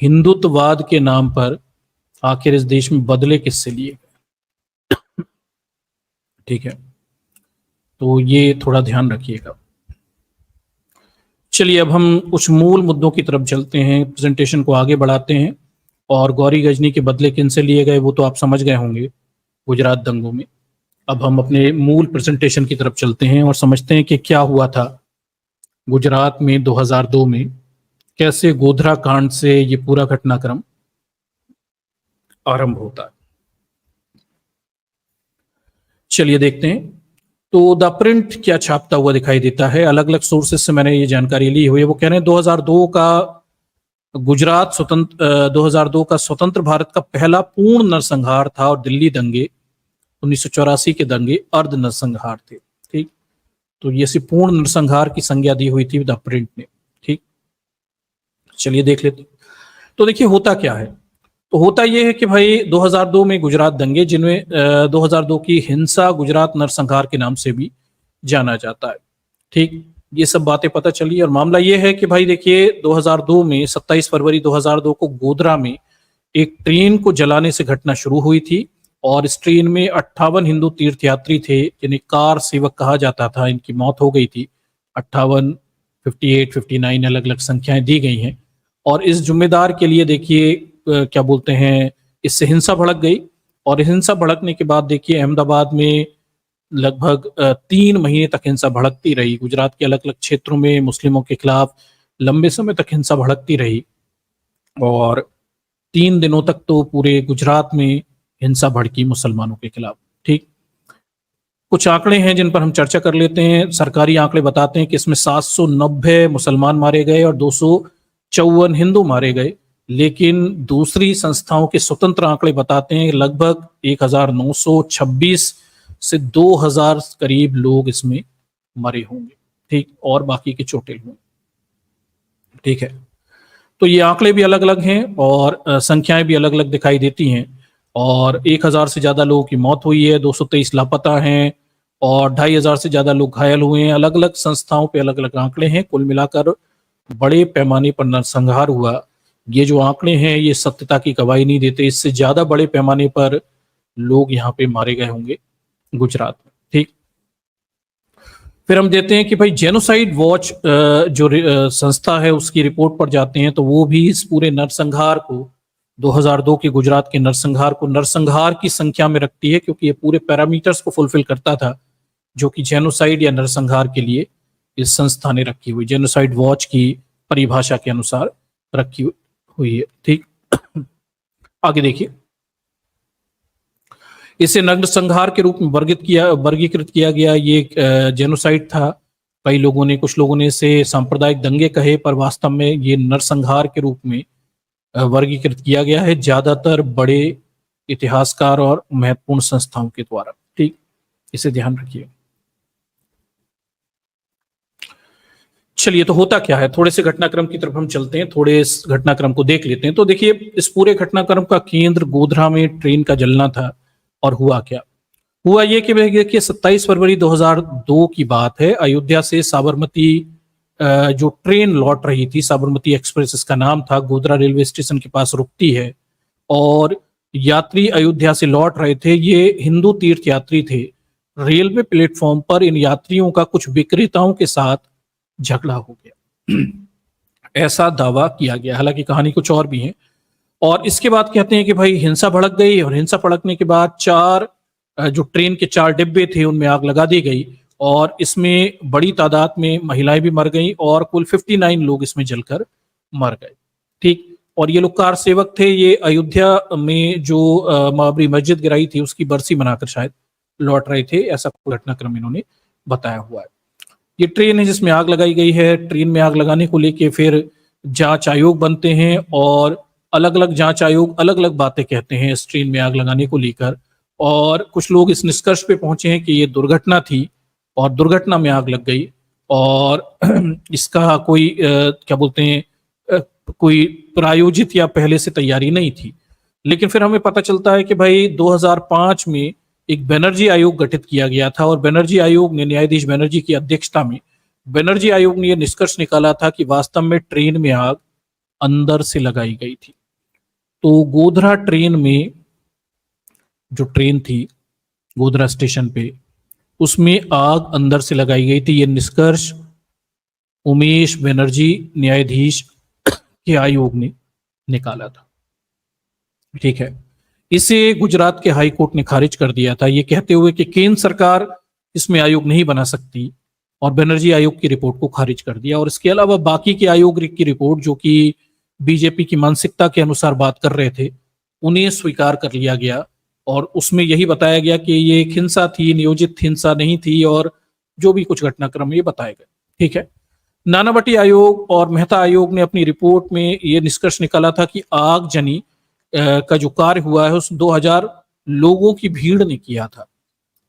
हिंदुत्ववाद के नाम पर आखिर इस देश में बदले किससे लिए गए। ठीक है, तो ये थोड़ा ध्यान रखिएगा। चलिए, अब हम कुछ मूल मुद्दों की तरफ चलते हैं, प्रेजेंटेशन को आगे बढ़ाते हैं। और गौरी गजनी के बदले किन से लिए गए वो तो आप समझ गए होंगे, गुजरात दंगों में। अब हम अपने मूल प्रेजेंटेशन की तरफ चलते हैं और समझते हैं कि क्या हुआ था गुजरात में 2002 में, कैसे गोधरा कांड से ये पूरा घटनाक्रम आरंभ होता है। चलिए देखते हैं। तो द प्रिंट क्या छापता हुआ दिखाई देता है, अलग अलग सोर्सेस से मैंने ये जानकारी ली हुई है। वो कह रहे हैं 2002 का गुजरात स्वतंत्र 2002 का स्वतंत्र भारत का पहला पूर्ण नरसंहार था, और दिल्ली दंगे 1984 के दंगे अर्ध नरसंहार थे। ठीक, तो ये सिर्फ पूर्ण नरसंहार की संज्ञा दी हुई थी द प्रिंट ने। ठीक, चलिए देख लेते। तो देखिए होता क्या है, तो होता यह है कि भाई 2002 में गुजरात दंगे, जिनमें 2002 की हिंसा गुजरात नरसंहार के नाम से भी जाना जाता है। ठीक, ये सब बातें पता चली, और मामला ये है कि भाई देखिए 2002 में 27 फरवरी 2002 को गोधरा में एक ट्रेन को जलाने से घटना शुरू हुई थी, और इस ट्रेन में 58 हिंदू तीर्थयात्री थे, जिन्हें कार सेवक कहा जाता था, इनकी मौत हो गई थी। 58, 58, 59 अलग अलग संख्याएं दी गई हैं। और इस जिम्मेदार के लिए देखिए क्या बोलते हैं, इससे हिंसा भड़क गई, और हिंसा भड़कने के बाद देखिए अहमदाबाद में लगभग 3 महीने तक हिंसा भड़कती रही। गुजरात के अलग अलग क्षेत्रों में मुस्लिमों के खिलाफ लंबे समय तक हिंसा भड़कती रही, और 3 दिनों तक तो पूरे गुजरात में हिंसा भड़की मुसलमानों के खिलाफ। ठीक, कुछ आंकड़े हैं जिन पर हम चर्चा कर लेते हैं। सरकारी आंकड़े बताते हैं कि इसमें 790 मुसलमान मारे गए और 254 हिंदू मारे गए, लेकिन दूसरी संस्थाओं के स्वतंत्र आंकड़े बताते हैं लगभग 1926 से 2000 करीब लोग इसमें मरे होंगे। ठीक, और बाकी के चोटिल होंगे। ठीक है, तो ये आंकड़े भी अलग अलग हैं, और संख्याएं भी अलग अलग दिखाई देती हैं। और 1000 से ज्यादा लोगों की मौत हुई है, 223 लापता हैं, और 2500 से ज्यादा लोग घायल हुए हैं। अलग अलग संस्थाओं पे अलग अलग आंकड़े हैं। कुल मिलाकर बड़े पैमाने पर नरसंहार हुआ, ये जो आंकड़े हैं ये सत्यता की गवाही नहीं देते, इससे ज्यादा बड़े पैमाने पर लोग यहाँ पे मारे गए होंगे गुजरात में। ठीक, फिर हम देते हैं कि भाई जेनोसाइड वॉच जो संस्था है उसकी रिपोर्ट पर जाते हैं तो वो भी इस पूरे नरसंहार को 2002 के गुजरात के नरसंहार को नरसंहार की संख्या में रखती है, क्योंकि ये पूरे पैरामीटर्स को फुलफिल करता था जो कि जेनोसाइड या नरसंहार के लिए इस संस्था ने रखी हुई, जेनोसाइड वॉच की परिभाषा के अनुसार रखी हुई है। ठीक, आगे देखिए, इसे नरसंहार के रूप में वर्गीकृत किया गया। ये जेनोसाइड था। कई लोगों ने, कुछ लोगों ने इसे सांप्रदायिक दंगे कहे, पर वास्तव में ये नरसंहार के रूप में वर्गीकृत किया गया है ज्यादातर बड़े इतिहासकार और महत्वपूर्ण संस्थाओं के द्वारा। ठीक, इसे ध्यान रखिए। चलिए, तो होता क्या है, थोड़े से घटनाक्रम की तरफ हम चलते हैं, थोड़े इस घटनाक्रम को देख लेते हैं। तो देखिए, इस पूरे घटनाक्रम का केंद्र गोधरा में ट्रेन का जलना था। और हुआ क्या, हुआ ये कि देखिए 27 फरवरी 2002 की बात है। अयोध्या से साबरमती जो ट्रेन लौट रही थी, साबरमती एक्सप्रेस इसका नाम था, गोधरा रेलवे स्टेशन के पास रुकती है और यात्री अयोध्या से लौट रहे थे। ये हिंदू तीर्थ यात्री थे। रेलवे प्लेटफॉर्म पर इन यात्रियों का कुछ विक्रेताओं के साथ झगड़ा हो गया, ऐसा दावा किया गया। हालांकि कहानी कुछ और भी है। और इसके बाद कहते हैं कि भाई हिंसा भड़क गई और हिंसा भड़कने के बाद जो ट्रेन के 4 डिब्बे थे उनमें आग लगा दी गई और इसमें बड़ी तादाद में महिलाएं भी मर गईं और कुल 59 लोग इसमें जलकर मर गए। ठीक, और ये लोग कार सेवक थे। ये अयोध्या में जो बाबरी मस्जिद गिराई थी उसकी बरसी मनाकर शायद लौट रहे थे, ऐसा घटनाक्रम इन्होंने बताया हुआ है। ये ट्रेन है जिसमें आग लगाई गई है। ट्रेन में आग लगाने को लेके फिर जांच आयोग बनते हैं और अलग अलग जांच आयोग अलग अलग बातें कहते हैं इस ट्रेन में आग लगाने को लेकर। और कुछ लोग इस निष्कर्ष पे पहुंचे हैं कि ये दुर्घटना थी और दुर्घटना में आग लग गई और इसका कोई क्या बोलते हैं कोई प्रायोजित या पहले से तैयारी नहीं थी। लेकिन फिर हमें पता चलता है कि भाई 2005 में एक बनर्जी आयोग गठित किया गया था और बनर्जी आयोग ने, न्यायाधीश बनर्जी की अध्यक्षता में बनर्जी आयोग ने यह निष्कर्ष निकाला था कि वास्तव में ट्रेन में आग अंदर से लगाई गई थी। तो गोधरा ट्रेन में जो ट्रेन थी गोधरा स्टेशन पे, उसमें आग अंदर से लगाई गई थी। यह निष्कर्ष उमेश बनर्जी न्यायाधीश के आयोग ने निकाला था। ठीक है, इसे गुजरात के हाई कोर्ट ने खारिज कर दिया था, ये कहते हुए कि केंद्र सरकार इसमें आयोग नहीं बना सकती, और बनर्जी आयोग की रिपोर्ट को खारिज कर दिया। और इसके अलावा बाकी के आयोग की रिपोर्ट जो कि बीजेपी की मानसिकता के अनुसार बात कर रहे थे, उन्हें स्वीकार कर लिया गया और उसमें यही बताया गया कि ये एक हिंसा थी, नियोजित हिंसा नहीं थी, और जो भी कुछ घटनाक्रम ये बताए गए। ठीक है, नानावटी आयोग और मेहता आयोग ने अपनी रिपोर्ट में ये निष्कर्ष निकाला था कि आगजनी का जो कार्य हुआ है उस 2000 लोगों की भीड़ ने किया था।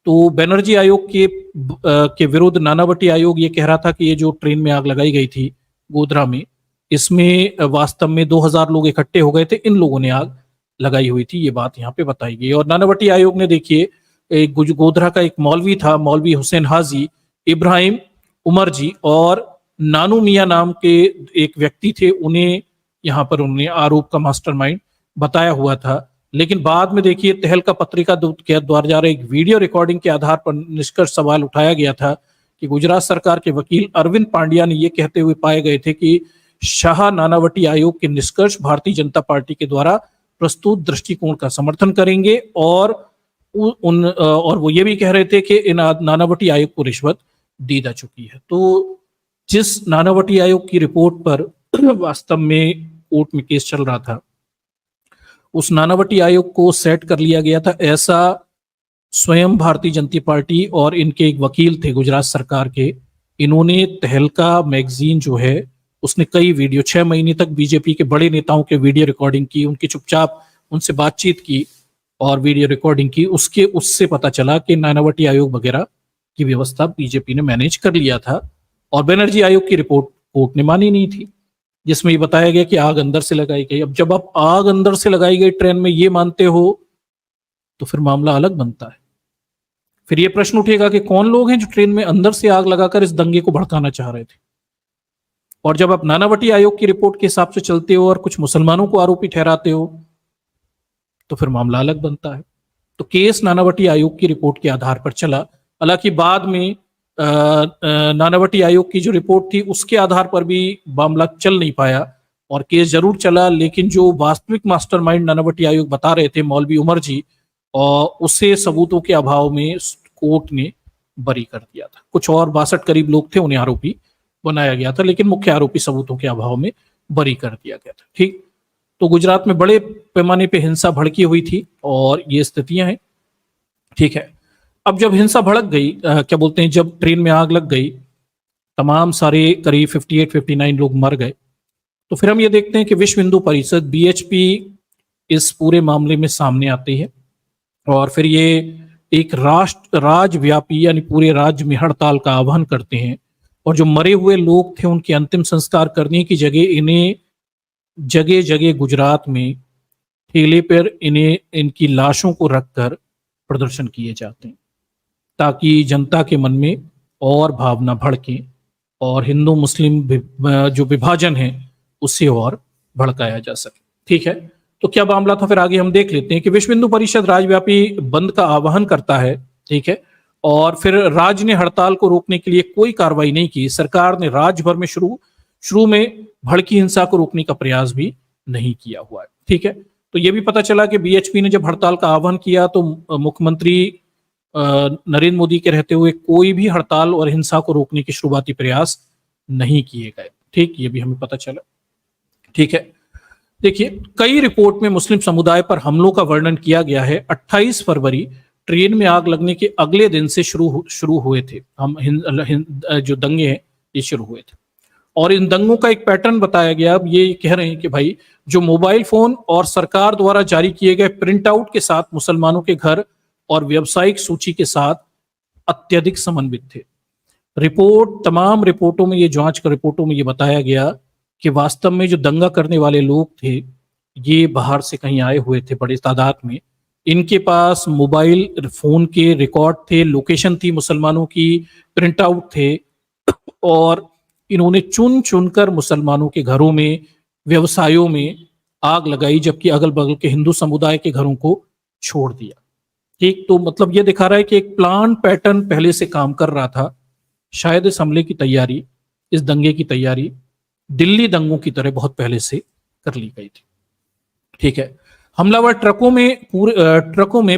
तो बनर्जी आयोग के विरुद्ध नानावटी आयोग ये कह रहा था कि ये जो ट्रेन में आग लगाई गई थी गोधरा में, इसमें वास्तव में 2000 लोग इकट्ठे हो गए थे, इन लोगों ने आग लगाई हुई थी, ये बात यहाँ पे बताई गई। और नानावटी आयोग ने, देखिए, एक गोधरा का एक मौलवी था, मौलवी हुसैन हाजी, इब्राहिम उमर जी और नानू मियां नाम के एक व्यक्ति थे, उन्हें यहाँ पर उन्होंने आरोप का मास्टरमाइंड बताया हुआ था। लेकिन बाद में देखिए तहलका पत्रिका के द्वारा जा रहे एक वीडियो रिकॉर्डिंग के आधार पर निष्कर्ष सवाल उठाया गया था कि गुजरात सरकार के वकील अरविंद पांड्या ने ये कहते हुए पाए गए थे कि शाह नानावटी आयोग के निष्कर्ष भारतीय जनता पार्टी के द्वारा प्रस्तुत दृष्टिकोण का समर्थन करेंगे और वो ये भी कह रहे थे कि इन नानावटी आयोग को रिश्वत दी जा चुकी है। तो जिस नानावटी आयोग की रिपोर्ट पर वास्तव में कोर्ट में केस चल रहा था, उस नानावटी आयोग को सेट कर लिया गया था, ऐसा स्वयं भारतीय जनता पार्टी और इनके एक वकील थे गुजरात सरकार के, इन्होंने तहलका मैगजीन जो है उसने कई वीडियो 6 महीने तक बीजेपी के बड़े नेताओं के वीडियो रिकॉर्डिंग की, उनकी चुपचाप उनसे बातचीत की और वीडियो रिकॉर्डिंग की। उससे पता चला कि नानावटी आयोग वगैरह की व्यवस्था बीजेपी ने मैनेज कर लिया था और बनर्जी आयोग की रिपोर्ट कोर्ट ने मानी नहीं थी, जिसमें ये बताया गया कि आग अंदर से लगाई गई। अब जब आप आग अंदर से लगाई गई ट्रेन में ये मानते हो तो फिर मामला अलग बनता है। फिर ये प्रश्न उठेगा कि कौन लोग हैं जो ट्रेन में अंदर से आग लगाकर इस दंगे को भड़काना चाह रहे थे। और जब आप नानावटी आयोग की रिपोर्ट के हिसाब से चलते हो और कुछ मुसलमानों को आरोपी ठहराते हो तो फिर मामला अलग बनता है। तो केस नानावटी आयोग की रिपोर्ट के आधार पर चला। हालांकि बाद में नानावटी आयोग की जो रिपोर्ट थी उसके आधार पर भी मामला चल नहीं पाया और केस जरूर चला, लेकिन जो वास्तविक मास्टरमाइंड नानावटी आयोग बता रहे थे मौलवी उमर जी, और उसे सबूतों के अभाव में कोर्ट ने बरी कर दिया था। कुछ और 62 करीब लोग थे, उन्हें आरोपी बनाया गया था, लेकिन मुख्य आरोपी सबूतों के अभाव में बरी कर दिया गया था। ठीक, तो गुजरात में बड़े पैमाने पे हिंसा भड़की हुई थी और ये स्थितियां हैं। ठीक है, अब जब हिंसा भड़क गई, क्या बोलते हैं, जब ट्रेन में आग लग गई, तमाम सारे करीब 58-59 लोग मर गए, तो फिर हम ये देखते हैं कि विश्व हिंदू परिषद बीएचपी इस पूरे मामले में सामने आती है और फिर ये एक राज्यव्यापी यानी पूरे राज्य में हड़ताल का आह्वान करते हैं और जो मरे हुए लोग थे उनके अंतिम संस्कार करने की जगह इन्हें जगह जगह गुजरात में ठेले पर इन्हें इनकी लाशों को रखकर प्रदर्शन किए जाते हैं ताकि जनता के मन में और भावना भड़के और हिंदू मुस्लिम जो विभाजन है उससे और भड़काया जा सके। ठीक है, तो क्या मामला था फिर आगे हम देख लेते हैं कि विश्व हिंदू परिषद राज्यव्यापी बंद का आह्वान करता है। ठीक है, और फिर राज्य ने हड़ताल को रोकने के लिए कोई कार्रवाई नहीं की। सरकार ने राज्य भर में शुरू में भड़की हिंसा को रोकने का प्रयास भी नहीं किया हुआ है। ठीक है, तो यह भी पता चला कि बीएचपी ने जब हड़ताल का आह्वान किया तो मुख्यमंत्री नरेंद्र मोदी के रहते हुए कोई भी हड़ताल और हिंसा को रोकने के शुरुआती प्रयास नहीं किए गए। ठीक, ये भी हमें पता चला। ठीक है, देखिए, कई रिपोर्ट में मुस्लिम समुदाय पर हमलों का वर्णन किया गया है। 28 फरवरी ट्रेन में आग लगने के अगले दिन से शुरू हुए थे जो दंगे हैं ये शुरू हुए थे और इन दंगों का एक पैटर्न बताया गया। अब ये कह रहे हैं कि भाई जो मोबाइल फोन और सरकार द्वारा जारी किए गए प्रिंट आउट के साथ मुसलमानों के घर और व्यावसायिक सूची के साथ अत्यधिक समन्वित थे। तमाम रिपोर्टों में, ये जांच कर रिपोर्टों में ये बताया गया कि वास्तव में जो दंगा करने वाले लोग थे ये बाहर से कहीं आए हुए थे बड़ी तादाद में। इनके पास मोबाइल फोन के रिकॉर्ड थे, लोकेशन थी मुसलमानों की, प्रिंट आउट थे और इन्होंने चुन चुनकर मुसलमानों के घरों में, व्यवसायों में आग लगाई, जबकि अगल बगल के हिंदू समुदाय के घरों को छोड़ दिया। ठीक, तो मतलब ये दिखा रहा है कि एक प्लान पैटर्न पहले से काम कर रहा था। शायद इस हमले की तैयारी, इस दंगे की तैयारी दिल्ली दंगों की तरह बहुत पहले से कर ली गई थी। ठीक है, हमलावर ट्रकों में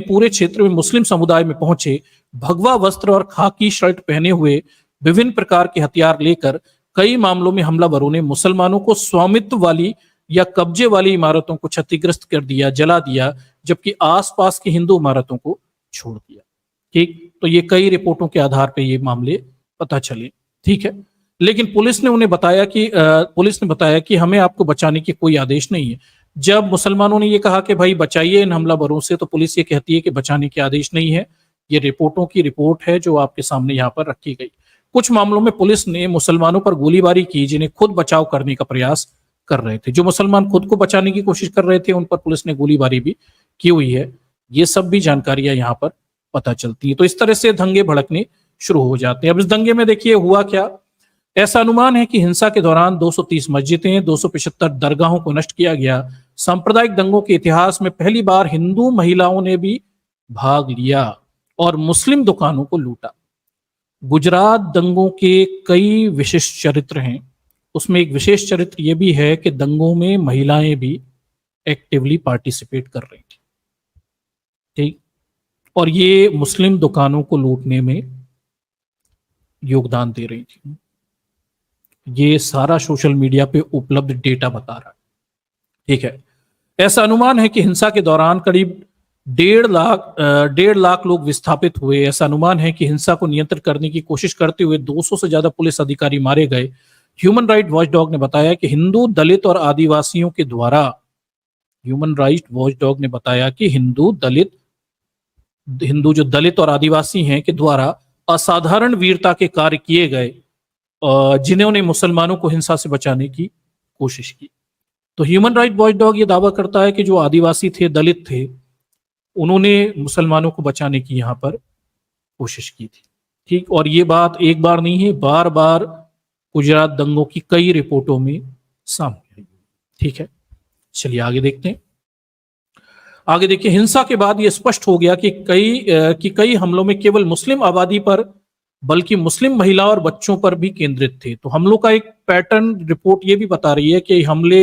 पूरे क्षेत्र में मुस्लिम समुदाय में पहुंचे, भगवा वस्त्र और खाकी शर्ट पहने हुए, विभिन्न प्रकार के हथियार लेकर कई मामलों में हमलावरों ने मुसलमानों को स्वामित्व वाली या कब्जे वाली इमारतों को क्षतिग्रस्त कर दिया, जला दिया, जबकि आसपास की हिंदू इमारतों को छोड़ दिया। ठीक, तो ये कई रिपोर्टों के आधार पर ये मामले पता चले। ठीक है, लेकिन पुलिस ने बताया कि हमें आपको बचाने की कोई आदेश नहीं है। जब मुसलमानों ने ये कहा कि भाई बचाइए इन हमलावरों से, तो पुलिस ये कहती है कि बचाने के आदेश नहीं है। ये रिपोर्टों की रिपोर्ट है जो आपके सामने यहाँ पर रखी गई। कुछ मामलों में पुलिस ने मुसलमानों पर गोलीबारी की जिन्हें खुद बचाव करने का प्रयास कर रहे थे। जो मुसलमान खुद को बचाने की कोशिश कर रहे थे उन पर पुलिस ने गोलीबारी भी की हुई है। ये सब भी जानकारियां यहाँ पर पता चलती है। तो इस तरह से दंगे भड़कने शुरू हो जाते हैं। अब इस दंगे में देखिए हुआ क्या। ऐसा अनुमान है कि हिंसा के दौरान 230 मस्जिदें, 275 दरगाहों को नष्ट किया गया। सांप्रदायिक दंगों के इतिहास में पहली बार हिंदू महिलाओं ने भी भाग लिया और मुस्लिम दुकानों को लूटा। गुजरात दंगों के कई विशिष्ट चरित्र हैं, उसमें एक विशेष चरित्र यह भी है कि दंगों में महिलाएं भी एक्टिवली पार्टिसिपेट कर रही थी। ठीक, और ये मुस्लिम दुकानों को लूटने में योगदान दे रही थी। ये सारा सोशल मीडिया पे उपलब्ध डेटा बता रहा है। ठीक है, ऐसा अनुमान है कि हिंसा के दौरान करीब 1.5 लाख लोग विस्थापित हुए। ऐसा अनुमान है कि हिंसा को नियंत्रित करने की कोशिश करते हुए 200 से ज्यादा पुलिस अधिकारी मारे गए। ह्यूमन राइट वॉच डॉग ने बताया कि हिंदू, दलित और आदिवासियों के द्वारा, ह्यूमन राइट वॉच डॉग ने बताया कि हिंदू जो दलित और आदिवासी हैं के द्वारा असाधारण वीरता के कार्य किए गए, जिन्होंने मुसलमानों को हिंसा से बचाने की कोशिश की। तो ह्यूमन राइट वॉच डॉग ये दावा करता है कि जो आदिवासी थे, दलित थे, उन्होंने मुसलमानों को बचाने की यहाँ पर कोशिश की थी। ठीक, और ये बात एक बार नहीं है, बार बार गुजरात दंगों की कई रिपोर्टों में सामने आई। ठीक है, चलिए आगे देखते हैं। आगे देखिए, हिंसा के बाद यह स्पष्ट हो गया कि कई हमलों में केवल मुस्लिम आबादी पर बल्कि मुस्लिम महिला और बच्चों पर भी केंद्रित थे। तो हमलों का एक पैटर्न रिपोर्ट ये भी बता रही है कि हमले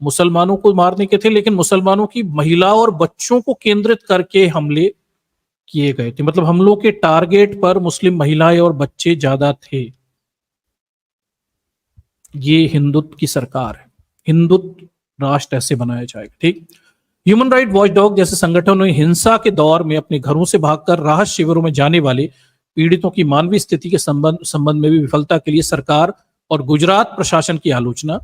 मुसलमानों को मारने के थे, लेकिन मुसलमानों की महिला और बच्चों को केंद्रित करके हमले किए गए थे। मतलब हमलों के टारगेट पर मुस्लिम महिलाएं और बच्चे ज्यादा थे। ये हिंदुत्व की सरकार है, हिंदुत्व राष्ट्र ऐसे बनाया जाएगा। ठीक, ह्यूमन राइट वॉचडॉग जैसे संगठनों ने हिंसा के दौर में अपने घरों से भागकर राहत शिविरों में जाने वाले पीड़ितों की मानवीय स्थिति के संबंध में भी विफलता के लिए सरकार और गुजरात प्रशासन की आलोचना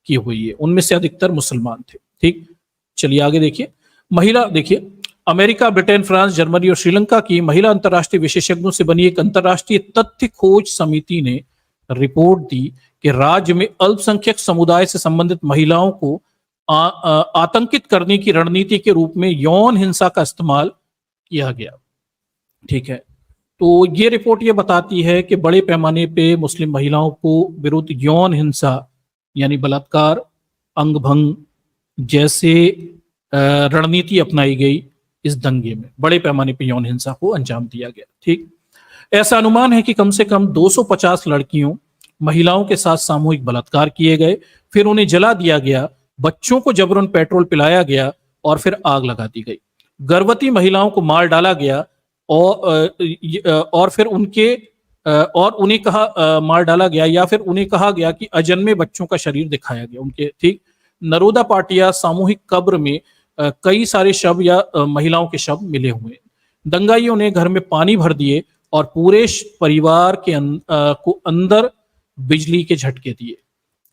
की हुई है। उनमें से अधिकतर मुसलमान थे। ठीक, चलिए आगे देखिए। महिला देखिए, अमेरिका, ब्रिटेन, फ्रांस, जर्मनी और श्रीलंका की महिला अंतर्राष्ट्रीय विशेषज्ञों से बनी एक अंतर्राष्ट्रीय तथ्य खोज समिति ने रिपोर्ट दी कि राज्य में अल्पसंख्यक समुदाय से संबंधित महिलाओं को आतंकित करने की रणनीति के रूप में यौन हिंसा का इस्तेमाल किया गया। ठीक है, तो ये रिपोर्ट ये बताती है कि बड़े पैमाने पे मुस्लिम महिलाओं को विरुद्ध यौन हिंसा यानी बलात्कार, अंगभंग जैसे रणनीति अपनाई गई। इस दंगे में बड़े पैमाने पे यौन हिंसा को अंजाम दिया गया। ठीक, ऐसा अनुमान है कि कम से कम 250 लड़कियों, महिलाओं के साथ सामूहिक बलात्कार किए गए, फिर उन्हें जला दिया गया, बच्चों को जबरन पेट्रोल पिलाया गया और फिर आग लगा दी गई। गर्भवती महिलाओं को मार डाला गया और फिर उन्हें मार डाला गया या फिर उन्हें कहा गया कि अजन्मे बच्चों का शरीर दिखाया गया उनके। ठीक, नरोदा पाटिया सामूहिक कब्र में कई सारे शव या महिलाओं के शव मिले हुए। दंगाइयों ने घर में पानी भर दिए और पूरे परिवार के को अंदर बिजली के झटके दिए।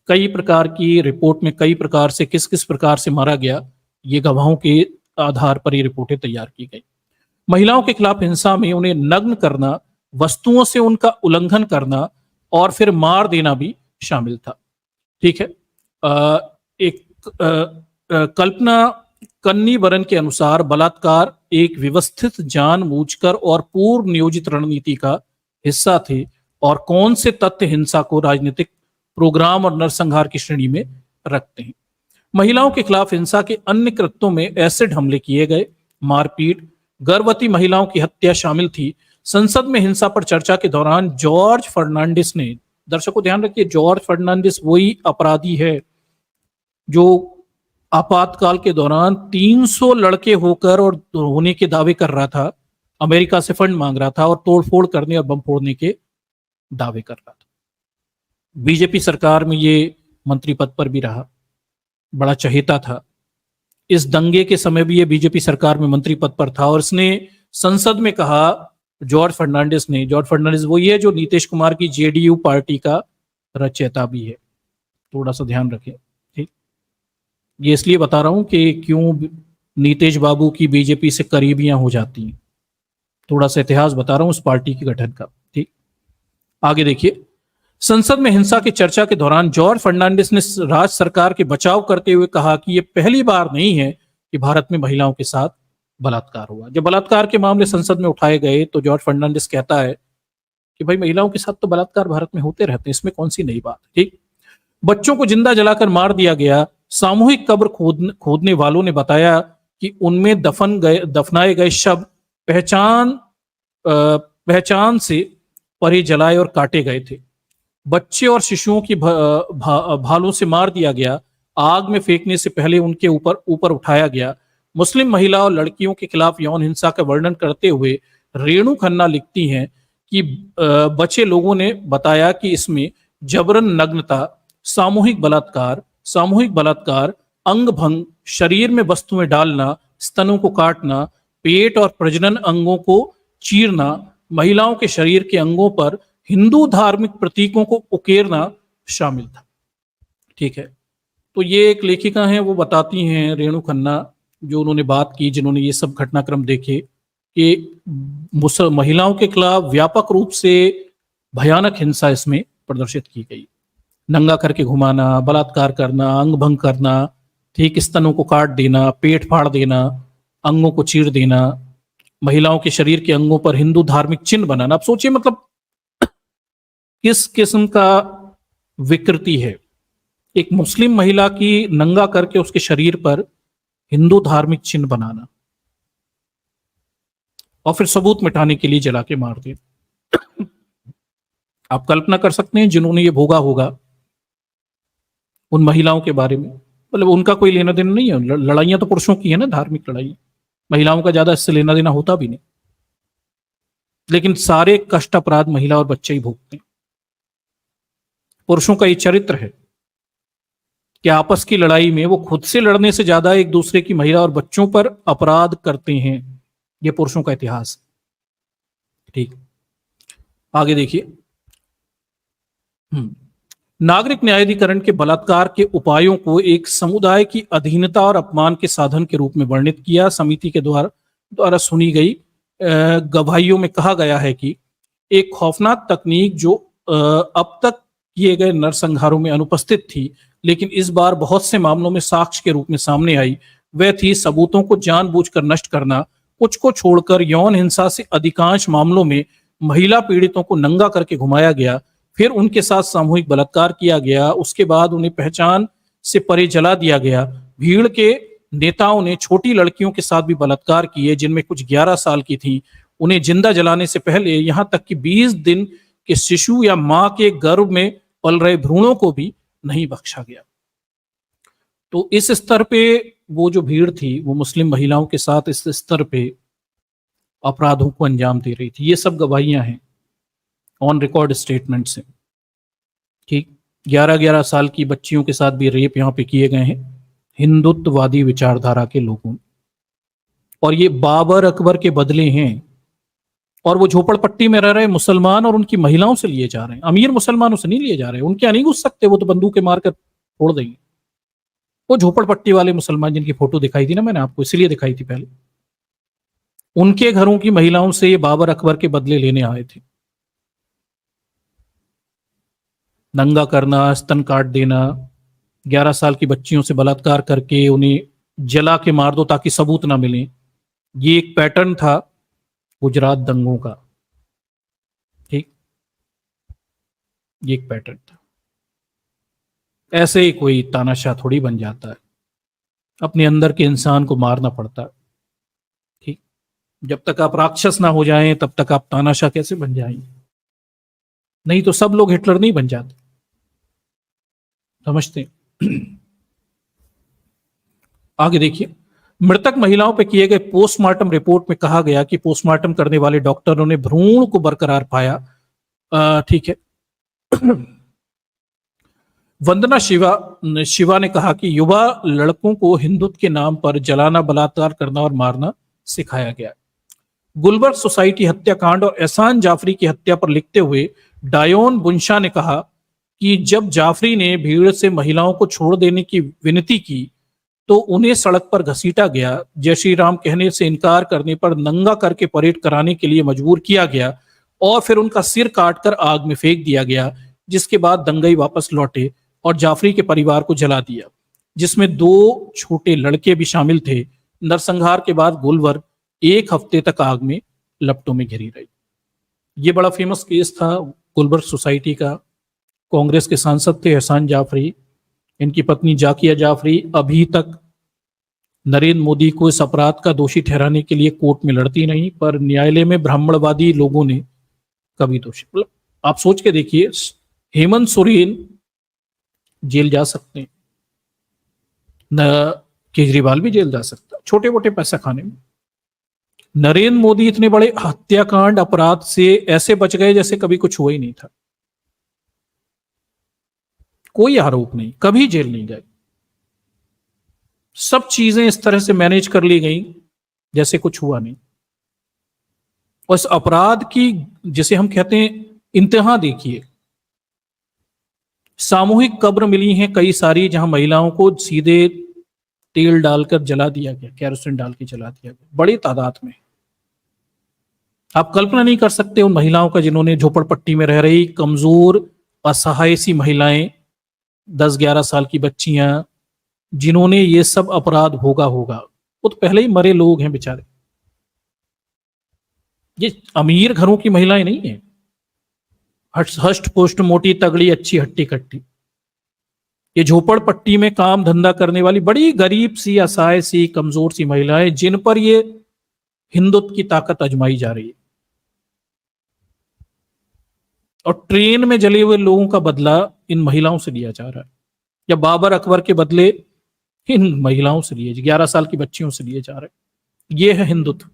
कई प्रकार की रिपोर्ट में कई प्रकार से किस किस प्रकार से मारा गया, ये गवाहों के आधार पर ये रिपोर्टें तैयार की गई। महिलाओं के खिलाफ हिंसा में उन्हें नग्न करना, वस्तुओं से उनका उल्लंघन करना और फिर मार देना भी शामिल था। ठीक है, कल्पना कन्नीवरन के अनुसार बलात्कार एक व्यवस्थित, जानबूझकर और पूर्व नियोजित रणनीति का हिस्सा थे और कौन से तथ्य हिंसा को राजनीतिक प्रोग्राम और नरसंहार की श्रेणी में रखते हैं। महिलाओं के खिलाफ हिंसा के अन्य कृत्यों में एसिड हमले किए गए, मारपीट, गर्भवती महिलाओं की हत्या शामिल थी। संसद में हिंसा पर चर्चा के दौरान जॉर्ज फर्नांडिस ने, दर्शकों ध्यान रखिए, जॉर्ज फर्नांडिस वही अपराधी है जो आपातकाल के दौरान 300 लड़के होकर और होने के दावे कर रहा था, अमेरिका से फंड मांग रहा था और तोड़फोड़ करने और बम फोड़ने के दावे कर रहा था। बीजेपी सरकार में ये मंत्री पद पर भी रहा, बड़ा चहेता था। इस दंगे के समय भी ये बीजेपी सरकार में मंत्री पद पर था और इसने संसद में कहा, जॉर्ज फर्नांडिस वही है जो नीतीश कुमार की जेडीयू पार्टी का रचयिता भी है। थोड़ा सा ध्यान रखें। ठीक, ये इसलिए बता रहा हूं कि क्यों नीतीश बाबू की बीजेपी से करीबियां हो जाती हैं। थोड़ा सा इतिहास बता रहा हूं उस पार्टी के गठन का। ठीक, आगे देखिए। संसद में हिंसा की चर्चा के दौरान जॉर्ज फर्नांडिस ने राज्य सरकार के बचाव करते हुए कहा कि यह पहली बार नहीं है कि भारत में महिलाओं के साथ बलात्कार हुआ। जब बलात्कार के मामले संसद में उठाए गए तो जॉर्ज फर्नांडिस कहता है कि भाई महिलाओं के साथ तो बलात्कार भारत में होते रहते हैं, इसमें कौन सी नई बात। ठीक, बच्चों को जिंदा जलाकर मार दिया गया। सामूहिक कब्र खोदने वालों ने बताया कि उनमें दफनाए गए शव पहचान से परे जलाए और काटे गए थे। बच्चे और शिशुओं की भालों से मार दिया गया। आग में फेंकने से पहले उनके ऊपर उठाया गया। मुस्लिम महिला और लड़कियों के खिलाफ यौन हिंसा का वर्णन करते हुए रेणु खन्ना लिखती हैं कि बचे लोगों ने बताया कि इसमें जबरन नग्नता, सामूहिक बलात्कार, अंग भंग, शरीर में वस्तुएं डालना, स्तनों को काटना, पेट और प्रजनन अंगों को चीरना, महिलाओं के शरीर के अंगों पर हिंदू धार्मिक प्रतीकों को उकेरना शामिल था। ठीक है, तो ये एक लेखिका हैं, वो बताती हैं, रेणु खन्ना, जो उन्होंने बात की, जिन्होंने ये सब घटनाक्रम देखे कि महिलाओं के खिलाफ व्यापक रूप से भयानक हिंसा इसमें प्रदर्शित की गई। नंगा करके घुमाना, बलात्कार करना, अंग भंग करना, ठीक, स्तनों को काट देना, पेट फाड़ देना, अंगों को चीर देना, महिलाओं के शरीर के अंगों पर हिंदू धार्मिक चिन्ह बनाना। अब सोचिए, मतलब किस किस्म का विकृति है। एक मुस्लिम महिला की नंगा करके उसके शरीर पर हिंदू धार्मिक चिन्ह बनाना और फिर सबूत मिटाने के लिए जला के मार दिया। आप कल्पना कर सकते हैं जिन्होंने ये भोगा होगा उन महिलाओं के बारे में, मतलब उनका कोई लेना देना नहीं है। लड़ाइयां तो पुरुषों की है ना, धार्मिक लड़ाई, महिलाओं का ज्यादा इससे लेना देना होता भी नहीं, लेकिन सारे कष्ट अपराध महिला और बच्चे ही भोगते हैं। पुरुषों का ये चरित्र है कि आपस की लड़ाई में वो खुद से लड़ने से ज्यादा एक दूसरे की महिला और बच्चों पर अपराध करते हैं। ये पुरुषों का इतिहास है। ठीक, आगे देखिए। नागरिक न्यायाधिकरण के बलात्कार के उपायों को एक समुदाय की अधीनता और अपमान के साधन के रूप में वर्णित किया। समिति के द्वारा सुनी गई गवाहियों में कहा गया है कि एक खौफनाक तकनीक जो अब तक किए गए नरसंहारों में अनुपस्थित थी, लेकिन इस बार बहुत से मामलों में साक्ष्य के रूप में सामने आई, वह थी सबूतों को जानबूझकर नष्ट करना। कुछ को छोड़कर यौन हिंसा से अधिकांश मामलों में महिला पीड़ितों को नंगा करके घुमाया गया, फिर उनके साथ सामूहिक बलात्कार किया गया, उसके बाद उन्हें पहचान से परे जला दिया गया। भीड़ के नेताओं ने छोटी लड़कियों के साथ भी बलात्कार किए, जिनमें कुछ 11 साल की थी। उन्हें जिंदा जलाने से पहले यहां तक कि 20 दिन के शिशु या मां के गर्भ में पल रहे भ्रूणों को भी नहीं बख्शा गया। तो इस स्तर पे वो जो भीड़ थी वो मुस्लिम महिलाओं के साथ इस स्तर पे अपराधों को अंजाम दे रही थी। ये सब गवाहियां हैं, ऑन रिकॉर्ड स्टेटमेंट से। ठीक, 11-11 साल की बच्चियों के साथ भी रेप यहाँ पे किए गए हैं हिंदुत्ववादी विचारधारा के लोगों। और ये बाबर अकबर के बदले हैं, और वो झोपड़पट्टी में रह रहे मुसलमान और उनकी महिलाओं से लिए जा रहे हैं। अमीर मुसलमानों से नहीं लिए जा रहे, उनके यहाँ नहीं घुस सकते, वो तो बंदूकें मारकर फोड़ देंगे। वो झोपड़पट्टी वाले मुसलमान जिनकी फोटो दिखाई थी ना मैंने आपको, इसलिए दिखाई थी पहले, उनके घरों की महिलाओं से ये बाबर अकबर के बदले लेने आए थे। नंगा करना, स्तन काट देना, 11 साल की बच्चियों से बलात्कार करके उन्हें जला के मार दो ताकि सबूत ना मिले। ये एक पैटर्न था गुजरात दंगों का। ठीक, ये एक पैटर्न था। ऐसे ही कोई तानाशाह थोड़ी बन जाता है, अपने अंदर के इंसान को मारना पड़ता है। ठीक, जब तक आप राक्षस ना हो जाएं तब तक आप तानाशाह कैसे बन जाएंगे? नहीं तो सब लोग हिटलर नहीं बन जाते, समझते हैं? आगे देखिए। मृतक महिलाओं पर किए गए पोस्टमार्टम रिपोर्ट में कहा गया कि पोस्टमार्टम करने वाले डॉक्टरों ने भ्रूण को बरकरार पाया। ठीक है। वंदना शिवा ने कहा कि युवा लड़कों को हिंदुत्व के नाम पर जलाना, बलात्कार करना और मारना सिखाया गया। गुलबर्ग सोसाइटी हत्याकांड और एहसान जाफरी की हत्या पर लिखते हुए डायोन बुनशा ने कहा कि जब जाफरी ने भीड़ से महिलाओं को छोड़ देने की विनती की तो उन्हें सड़क पर घसीटा गया। जय श्री राम कहने से इनकार करने पर नंगा करके परेड कराने के लिए मजबूर किया गया और फिर उनका सिर काटकर आग में फेंक दिया गया, जिसके बाद दंगई वापस लौटे और जाफरी के परिवार को जला दिया, जिसमें 2 छोटे लड़के भी शामिल थे। नरसंहार के बाद गुलबर्ग 1 हफ्ते तक आग में लपटों में घिरी रही। ये बड़ा फेमस केस था गुलबर्ग सोसाइटी का। कांग्रेस के सांसद थे एहसान जाफरी, इनकी पत्नी जाकिया जाफरी अभी तक नरेंद्र मोदी को इस अपराध का दोषी ठहराने के लिए कोर्ट में लड़ती नहीं, पर न्यायालय में ब्राह्मणवादी लोगों ने कभी दोषी, मतलब आप सोच के देखिए, हेमंत सोरेन जेल जा सकते हैं, न केजरीवाल भी जेल जा सकता है छोटे मोटे पैसा खाने में। नरेंद्र मोदी इतने बड़े हत्याकांड अपराध से ऐसे बच गए जैसे कभी कुछ हुआ ही नहीं था। कोई आरोप नहीं, कभी जेल नहीं गए, सब चीजें इस तरह से मैनेज कर ली गई जैसे कुछ हुआ नहीं। और इस अपराध की, जिसे हम कहते हैं, इंतहा देखिए। सामूहिक कब्र मिली हैं कई सारी, जहां महिलाओं को सीधे तेल डालकर जला दिया गया, कैरोसिन डाल के जला दिया गया, बड़ी तादाद में। आप कल्पना नहीं कर सकते उन महिलाओं का जिन्होंने झोपड़पट्टी में रह रही कमजोर असहाय सी महिलाएं, 10-11 साल की बच्चियां, जिन्होंने ये सब अपराध भोगा होगा। वो तो पहले ही मरे लोग हैं बेचारे। ये अमीर घरों की महिलाएं नहीं है, हष्ट पुष्ट, मोटी तगड़ी, अच्छी हट्टी कट्टी। ये झोपड़पट्टी में काम धंधा करने वाली बड़ी गरीब सी, असहाय सी, कमजोर सी महिलाएं, जिन पर ये हिंदुत्व की ताकत आजमाई जा रही है। और ट्रेन में जले हुए लोगों का बदला इन महिलाओं से लिया जा रहा है, या बाबर अकबर के बदले इन महिलाओं से लिए, 11 साल की बच्चियों से लिए जा रहे हैं। ये है हिंदुत्व,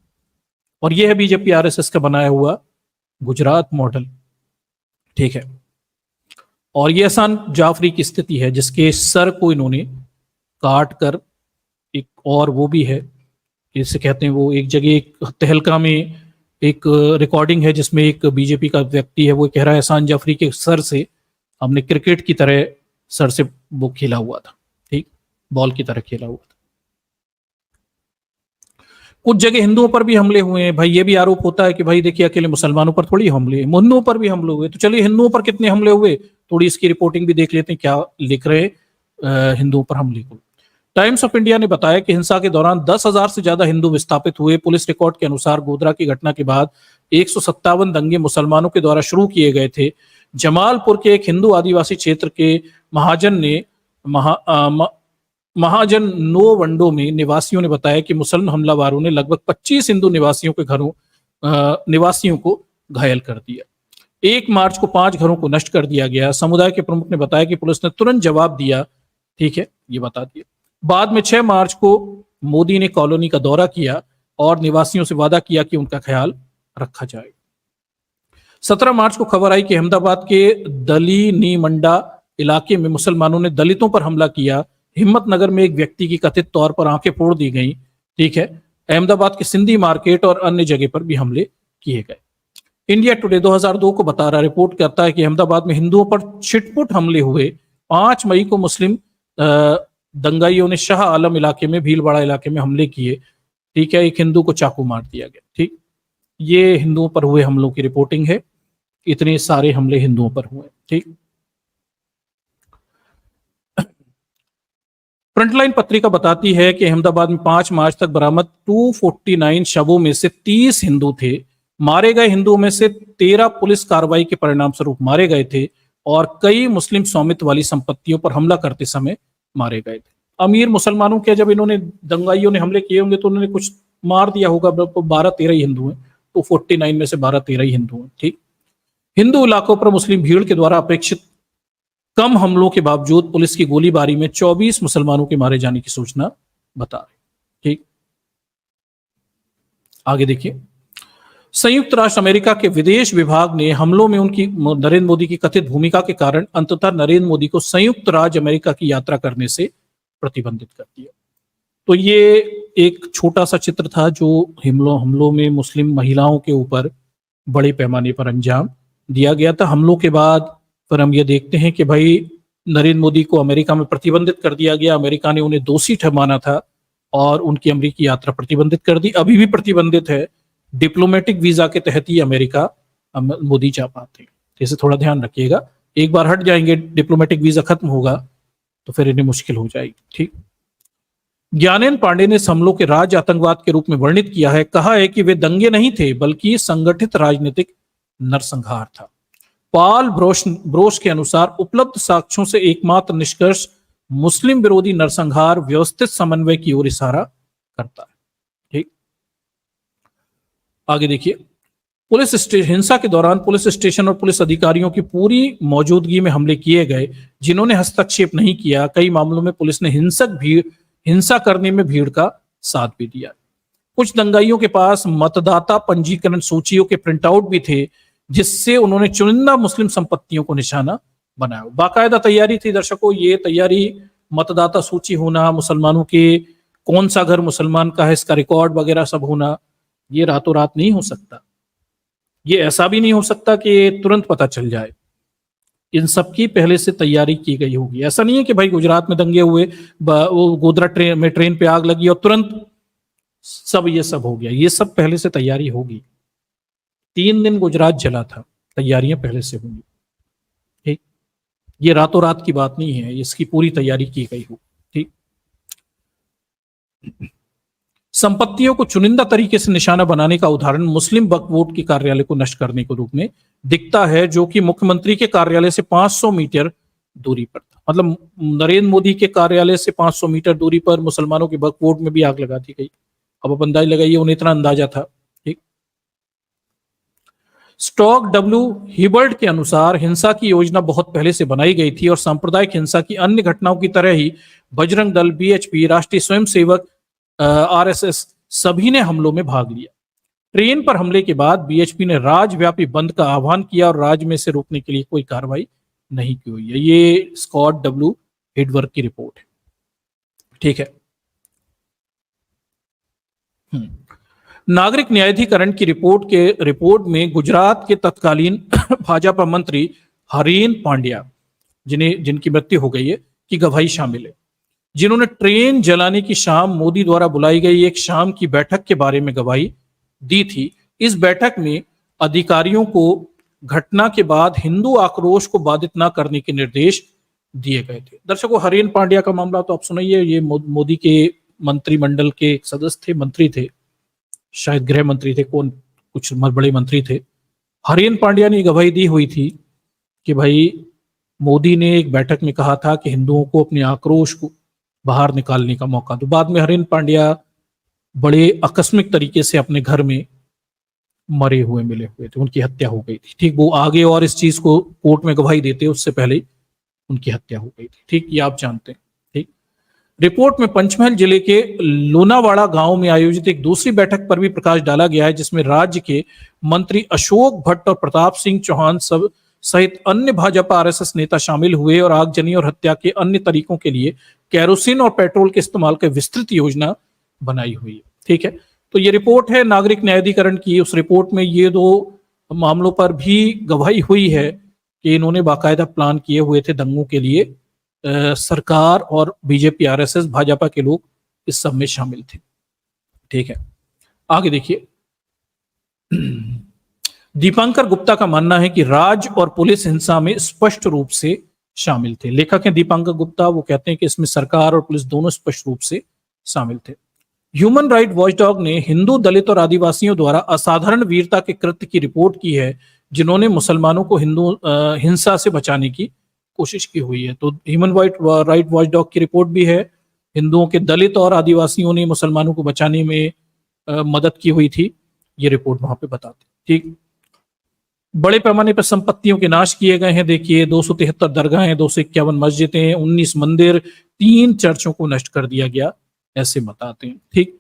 और ये है बीजेपी आरएसएस का बनाया हुआ गुजरात मॉडल। ठीक है। और ये एहसान जाफरी की स्थिति है, जिसके सर को इन्होंने काट कर, एक और वो भी है, जिसे कहते हैं, वो एक जगह एक तहलका में एक रिकॉर्डिंग है जिसमें एक बीजेपी का व्यक्ति है, वो कह रहा है एहसान जाफरी के सर से हमने क्रिकेट की तरह सर से वो खेला हुआ था, ठीक, बॉल की तरह खेला हुआ था। कुछ जगह हिंदुओं पर भी हमले हुए हैं भाई। ये भी आरोप होता है कि भाई देखिए अकेले मुसलमानों पर थोड़ी हमले, हिंदुओं पर भी हमले हुए। तो चलिए हिंदुओं पर कितने हमले हुए, थोड़ी इसकी रिपोर्टिंग भी देख लेते हैं, क्या लिख रहे हिंदुओं पर हमले को। टाइम्स ऑफ इंडिया ने बताया कि हिंसा के दौरान 10,000 से ज्यादा हिंदू विस्थापित हुए। पुलिस रिकॉर्ड के अनुसार गोधरा की घटना के बाद 157 दंगे मुसलमानों के द्वारा शुरू किए गए थे। जमालपुर के एक हिंदू आदिवासी क्षेत्र के महाजन नो वंडो में निवासियों ने बताया कि मुसलमान हमलावरों ने लगभग 25 हिंदू निवासियों को घायल कर दिया। 1 मार्च को 5 घरों को नष्ट कर दिया गया। समुदाय के प्रमुख ने बताया कि पुलिस ने तुरंत जवाब दिया। ठीक है, ये बता दिया। बाद में 6 मार्च को मोदी ने कॉलोनी का दौरा किया और निवासियों से वादा किया कि उनका ख्याल रखा जाएगा। 17 मार्च को खबर आई कि अहमदाबाद के दलीनीमंडा इलाके में मुसलमानों ने दलितों पर हमला किया। हिम्मतनगर में एक व्यक्ति की कथित तौर पर आंखें फोड़ दी गई। ठीक है। अहमदाबाद के सिंधी मार्केट और अन्य जगह पर भी हमले किए गए। इंडिया टुडे 2002 को बता रहा रिपोर्ट करता है कि अहमदाबाद में हिंदुओं पर छिटपुट हमले हुए। 5 मई को मुस्लिम दंगाइयों ने शाह आलम इलाके में, भीलवाड़ा इलाके में हमले किए। ठीक है, एक हिंदू को चाकू मार दिया गया। ठीक, ये हिंदुओं पर हुए हमलों की रिपोर्टिंग है। इतने सारे हमले हिंदुओं पर हुए। ठीक, फ्रंटलाइन पत्रिका बताती है कि अहमदाबाद में 5 मार्च तक बरामद 249 शवों में से 30 हिंदू थे। मारे गए हिंदुओं में से 13 पुलिस कार्रवाई के परिणाम स्वरूप मारे गए थे और कई मुस्लिम स्वामित्व वाली संपत्तियों पर हमला करते समय मारे गए थे। अमीर मुसलमानों के जब इन्होंने दंगाइयों ने हमले किए होंगे तो उन्होंने कुछ मार दिया होगा। 12-13 ही हिंदू हैं, तो 49 में से 12-13 ही हिंदू हैं। ठीक, हिंदू इलाकों पर मुस्लिम भीड़ के द्वारा अपेक्षित कम हमलों के बावजूद पुलिस की गोलीबारी में 24 मुसलमानों के मारे जाने की सूचना बता रही। ठीक, आगे देखिए। संयुक्त राष्ट्र अमेरिका के विदेश विभाग ने हमलों में उनकी नरेंद्र मोदी की कथित भूमिका के कारण अंततः नरेंद्र मोदी को संयुक्त राज्य अमेरिका की यात्रा करने से प्रतिबंधित कर दिया। तो ये एक छोटा सा चित्र था जो हमलों में मुस्लिम महिलाओं के ऊपर बड़े पैमाने पर अंजाम दिया गया था। हमलों के बाद फिर हम ये देखते हैं कि भाई नरेंद्र मोदी को अमेरिका में प्रतिबंधित कर दिया गया। अमेरिका ने उन्हें दोषी माना था और उनकी अमेरिकी यात्रा प्रतिबंधित कर दी। अभी भी प्रतिबंधित है। डिप्लोमेटिक वीजा के तहत ही अमेरिका मोदी जा पाते हैं। इसे थोड़ा ध्यान रखिएगा। एक बार हट जाएंगे, डिप्लोमेटिक वीजा खत्म होगा तो फिर इन्हें मुश्किल हो जाएगी। ठीक, ज्ञानेंद्र पांडे ने इस हमलों के राज्य आतंकवाद के रूप में वर्णित किया है। कहा है कि वे दंगे नहीं थे बल्कि संगठित राजनीतिक नरसंहार था। पॉल ब्रोश के अनुसार उपलब्ध साक्ष्यों से एकमात्र निष्कर्ष मुस्लिम विरोधी नरसंहार व्यवस्थित समन्वय की ओर इशारा करता है। ठीक, आगे देखिए। हिंसा के दौरान पुलिस स्टेशन और पुलिस अधिकारियों की पूरी मौजूदगी में हमले किए गए, जिन्होंने हस्तक्षेप नहीं किया। कई मामलों में पुलिस ने हिंसा करने में भीड़ का साथ भी दिया। कुछ दंगाइयों के पास मतदाता पंजीकरण सूचियों के प्रिंटआउट भी थे, जिससे उन्होंने चुनिंदा मुस्लिम संपत्तियों को निशाना बनाया। बाकायदा तैयारी थी दर्शकों। ये तैयारी, मतदाता सूची होना, मुसलमानों के कौन सा घर मुसलमान का है इसका रिकॉर्ड वगैरह सब होना, ये रातों रात नहीं हो सकता। ये ऐसा भी नहीं हो सकता कि तुरंत पता चल जाए। इन सब की पहले से तैयारी की गई होगी। ऐसा नहीं है कि भाई गुजरात में दंगे हुए, वो गोधरा ट्रेन पे आग लगी और तुरंत सब ये सब हो गया। ये सब पहले से तैयारी होगी। 3 दिन गुजरात जला था, तैयारियां पहले से होंगी। ठीक, ये रातों रात की बात नहीं है, इसकी पूरी तैयारी की गई हो। ठीक, संपत्तियों को चुनिंदा तरीके से निशाना बनाने का उदाहरण मुस्लिम वक्फ बोर्ड के कार्यालय को नष्ट करने के रूप में दिखता है, जो कि मुख्यमंत्री के कार्यालय से 500 मीटर दूरी पर था। मतलब नरेंद्र मोदी के कार्यालय से 500 मीटर दूरी पर मुसलमानों के वक्फ बोर्ड में भी आग लगा दी गई। अब आप अंदाजा लगाइए, उन्हें इतना अंदाजा था। ठीक। स्टॉक डब्ल्यू हिबर्ट के अनुसार हिंसा की योजना बहुत पहले से बनाई गई थी और सांप्रदायिक हिंसा की अन्य घटनाओं की तरह ही बजरंग दल, बीएचपी, राष्ट्रीय स्वयंसेवक, आरएसएस सभी ने हमलों में भाग लिया। ट्रेन पर हमले के बाद बीएचपी ने राज्यव्यापी बंद का आह्वान किया और राज्य में से रोकने के लिए कोई कार्रवाई नहीं की हुई है। ये स्कॉट डब्ल्यू हिडवर्क की रिपोर्ट है। ठीक है। नागरिक न्यायाधिकरण की रिपोर्ट में गुजरात के तत्कालीन भाजपा मंत्री हरेन पांड्या, जिनकी मृत्यु हो गई है, की गवाही शामिल है, जिन्होंने ट्रेन जलाने की शाम मोदी द्वारा बुलाई गई एक शाम की बैठक के बारे में गवाही दी थी। इस बैठक में अधिकारियों को घटना के बाद हिंदू आक्रोश को बाधित न करने के निर्देश दिए गए थे। दर्शकों, हरेन पांड्या का मामला तो आप सुनिए, ये मोदी के मंत्रिमंडल के एक सदस्य थे, मंत्री थे, शायद गृह मंत्री थे, कौन, कुछ बड़े मंत्री थे। हरेन पांड्या ने गवाही दी हुई थी कि भाई मोदी ने एक बैठक में कहा था कि हिंदुओं को अपने आक्रोश को बाहर निकालने का मौका दो। बाद में हरेन पांड्या बड़े आकस्मिक तरीके से अपने घर में मरे हुए मिले हुए थे, उनकी हत्या हो गई थी। ठीक, वो आगे और इस चीज को कोर्ट में गवाही देते उससे पहले उनकी हत्या हो गई थी। ठीक, ये आप जानते हैं। ठीक, रिपोर्ट में पंचमहल जिले के लोनावाड़ा गांव में आयोजित एक दूसरी बैठक पर भी प्रकाश डाला गया है, जिसमें राज्य के मंत्री अशोक भट्ट और प्रताप सिंह चौहान सब सहित अन्य भाजपा आरएसएस नेता शामिल हुए और आगजनी और हत्या के अन्य तरीकों के लिए केरोसिन और पेट्रोल के इस्तेमाल की विस्तृत योजना बनाई हुई है। ठीक है, तो ये रिपोर्ट है नागरिक न्यायाधिकरण की। उस रिपोर्ट में ये दो मामलों पर भी गवाही हुई है कि इन्होंने बाकायदा प्लान किए हुए थे दंगों के लिए। सरकार और बीजेपी, आरएसएस, भाजपा के लोग इस सब में शामिल थे। ठीक है, आगे देखिए। दीपांकर गुप्ता का मानना है कि राज्य और पुलिस हिंसा में स्पष्ट रूप से शामिल थे। लेखक हैं दीपांकर गुप्ता, वो कहते हैं कि इसमें सरकार और पुलिस दोनों स्पष्ट रूप से शामिल थे। ह्यूमन राइट वॉचडॉग ने हिंदू, दलित और आदिवासियों द्वारा असाधारण वीरता के कृत्य की रिपोर्ट की है, जिन्होंने मुसलमानों को हिंसा से बचाने की कोशिश की हुई है। तो ह्यूमन राइट वॉचडॉग की रिपोर्ट भी है, हिंदुओं के, दलित और आदिवासियों ने मुसलमानों को बचाने में मदद की हुई थी, ये रिपोर्ट वहां पे बताती। ठीक, बड़े पैमाने पर संपत्तियों के नाश किए गए हैं। देखिए, 273 दरगाहें, 251 मस्जिदें, 19 मंदिर, 3 चर्चों को नष्ट कर दिया गया, ऐसे बताते हैं। ठीक,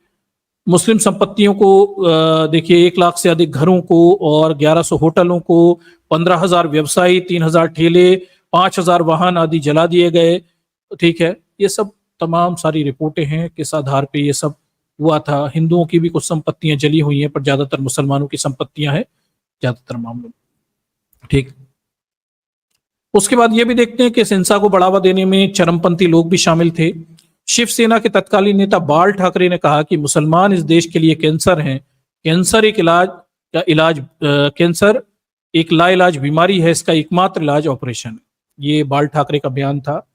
मुस्लिम संपत्तियों को देखिए, 1 लाख से अधिक घरों को और 1100 होटलों को, 15,000 व्यवसायी, 3,000 ठेले, 5,000 वाहन आदि जला दिए गए। ठीक है, ये सब तमाम सारी रिपोर्टें हैं, किस आधार पे ये सब हुआ था। हिंदुओं की भी कुछ संपत्तियां जली हुई हैं, पर ज्यादातर मुसलमानों की संपत्तियां हैं ज्यादातर मामलों में। ठीक, उसके बाद ये भी देखते हैं कि इस हिंसा को बढ़ावा देने में चरमपंथी लोग भी शामिल थे। शिवसेना के तत्कालीन नेता बाल ठाकरे ने कहा कि मुसलमान इस देश के लिए कैंसर हैं। कैंसर एक लाइलाज बीमारी है, इसका एकमात्र इलाज ऑपरेशन है। ये बाल ठाकरे का बयान था